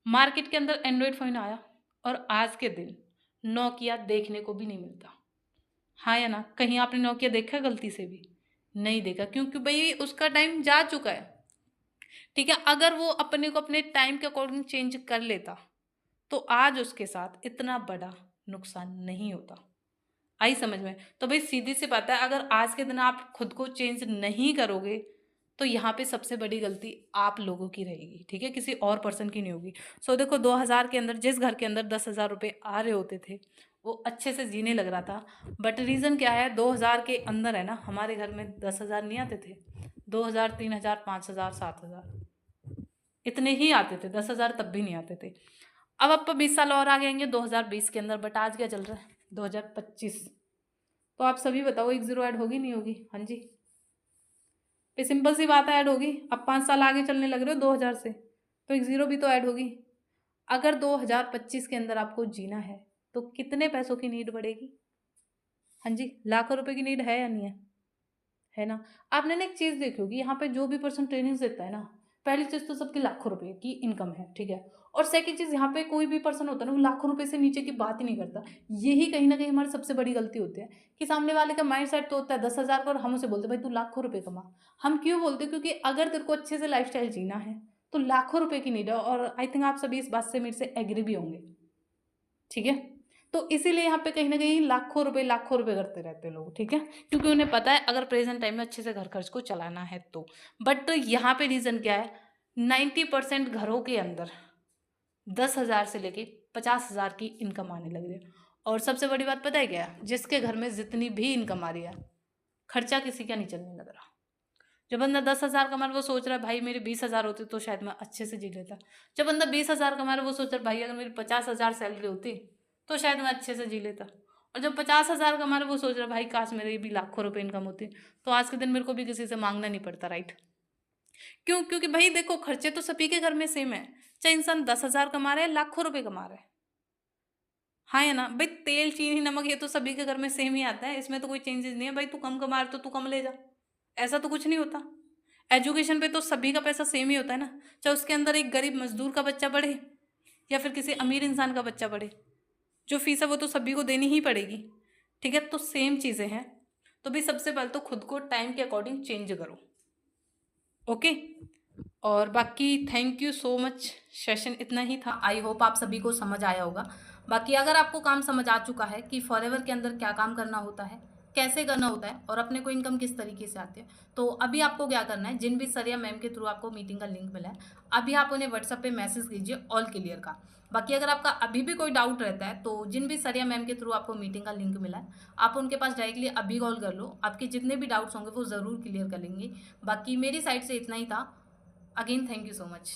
मार्केट के अंदर एंड्रॉयड फ़ोन आया और आज के दिन नोकिया देखने को भी नहीं मिलता। हाँ या ना? कहीं आपने नोकिया देखा गलती से भी? नहीं देखा, क्योंकि भाई उसका टाइम जा चुका है। ठीक है, अगर वो अपने को अपने टाइम के अकॉर्डिंग चेंज कर लेता तो आज उसके साथ इतना बड़ा नुकसान नहीं होता। आई समझ में? तो भाई सीधी सी बात है, अगर आज के दिन आप खुद को चेंज नहीं करोगे तो यहाँ पे सबसे बड़ी गलती आप लोगों की रहेगी। ठीक है, किसी और पर्सन की नहीं होगी। सो देखो 2000 के अंदर जिस घर के अंदर 10,000 रुपये आ रहे होते थे, वो अच्छे से जीने लग रहा था। बट रीज़न क्या है, 2000 के अंदर है ना, हमारे घर में 10,000 नहीं आते थे, 2000, 3000, 5000, 7000 इतने ही आते थे, 10,000 तब भी नहीं आते थे। अब 20 साल और आगे आएंगे 2020 के अंदर, बट आज क्या चल रहा है 2025। तो आप सभी बताओ, एक ज़ीरो ऐड होगी नहीं होगी? हाँ जी, ये सिंपल सी बात है, ऐड होगी। अब 5 साल आगे चलने लग रहे हो 2000 से, तो एक ज़ीरो भी तो ऐड होगी। अगर 2025 के अंदर आपको जीना है तो कितने पैसों की नीड बढ़ेगी? हाँ जी, लाखों रुपए की नीड है या नहीं है ना? आपने ना एक चीज़ देखी होगी, यहाँ पे जो भी पर्सन ट्रेनिंग्स देता है ना, पहली चीज़ तो सबकी लाखों रुपए की इनकम है, ठीक है? और सेकंड चीज़, यहाँ पे कोई भी पर्सन होता है ना, वो लाखों रुपए से नीचे की बात ही नहीं करता। यही कहीं न कहीं हमारी सबसे बड़ी गलती होती है कि सामने वाले का माइंडसेट तो होता है 10,000 का और हम उसे बोलते हैं, "भाई तू लाखों रुपए कमा।" हम क्यों बोलते हैं? क्योंकि अगर तेरे को अच्छे से लाइफ़स्टाइल जीना है, तो लाखों रुपए की नीड है, और आई थिंक आप सभी इस बात से मेरे से एग्री भी होंगे, ठीक है? तो इसीलिए यहाँ पे कहीं न कहीं लाखों रुपए करते रहते हैं लोग, ठीक है? क्योंकि उन्हें पता है अगर प्रेज़ेंट टाइम में अच्छे से घर खर्च को चलाना है तो। बट यहाँ पे रीज़न क्या है, 90% घरों के अंदर 10,000 से लेके 50,000 की इनकम आने लग रही है। और सबसे बड़ी बात पता है क्या है? जिसके घर में जितनी भी इनकम आ रही है, खर्चा किसी का नहीं चलने लग रहा। जो बंदा 10,000 कमा रहा है, वो सोच रहा है भाई मेरे 20,000 होते तो शायद मैं अच्छे से जी लेता। जो बंदा 20,000 कमा रहा है, वो सोच रहा है भाई अगर मेरी 50,000 सैलरी होती तो शायद मैं अच्छे से जी लेता। और जो 50,000 कमा रहा है, वो सोच रहा है भाई काश मेरी भी लाखों रुपए इनकम होती तो आज के दिन मेरे को भी किसी से मांगना नहीं पड़ता, राइट? क्यों? क्योंकि भाई देखो, खर्चे तो सभी के घर में सेम है, चाहे इंसान 10,000 कमा रहा है, लाखों रुपए कमा रहा है। हाँ या ना? भाई तेल, चीनी, नमक ये तो सभी के घर में सेम ही आता है, इसमें तो कोई चेंजेस नहीं है। भाई तू कम कमा रहा है तो तू कम ले जा, ऐसा तो कुछ नहीं होता। एजुकेशन पे तो सभी का पैसा सेम ही होता है ना, चाहे उसके अंदर एक गरीब मजदूर का बच्चा पढ़े या फिर किसी अमीर इंसान का बच्चा पढ़े, जो फीस है वो तो सभी को देनी ही पड़ेगी, ठीक है? तो सेम चीज़ें हैं। तो भाई सबसे पहले तो खुद को टाइम के अकॉर्डिंग चेंज करो, ओके? और बाकी thank you so much, session इतना ही था। आई होप आप सभी को समझ आया होगा। बाकी अगर आपको काम समझ आ चुका है कि फॉरएवर के अंदर क्या काम करना होता है, कैसे करना होता है और अपने को इनकम किस तरीके से आती है, तो अभी आपको क्या करना है, जिन भी सरिया मैम के थ्रू आपको मीटिंग का लिंक मिला है, अभी आप उन्हें व्हाट्सएप पे मैसेज कीजिए ऑल क्लियर का। बाकी अगर आपका अभी भी कोई डाउट रहता है, तो जिन भी सरिया मैम के थ्रू आपको मीटिंग का लिंक मिला है, आप उनके पास डायरेक्टली अभी कॉल कर लो। आपके जितने भी डाउट्स होंगे वो ज़रूर क्लियर कर लेंगे। बाकी मेरी साइड से इतना ही था। Again, thank you so much.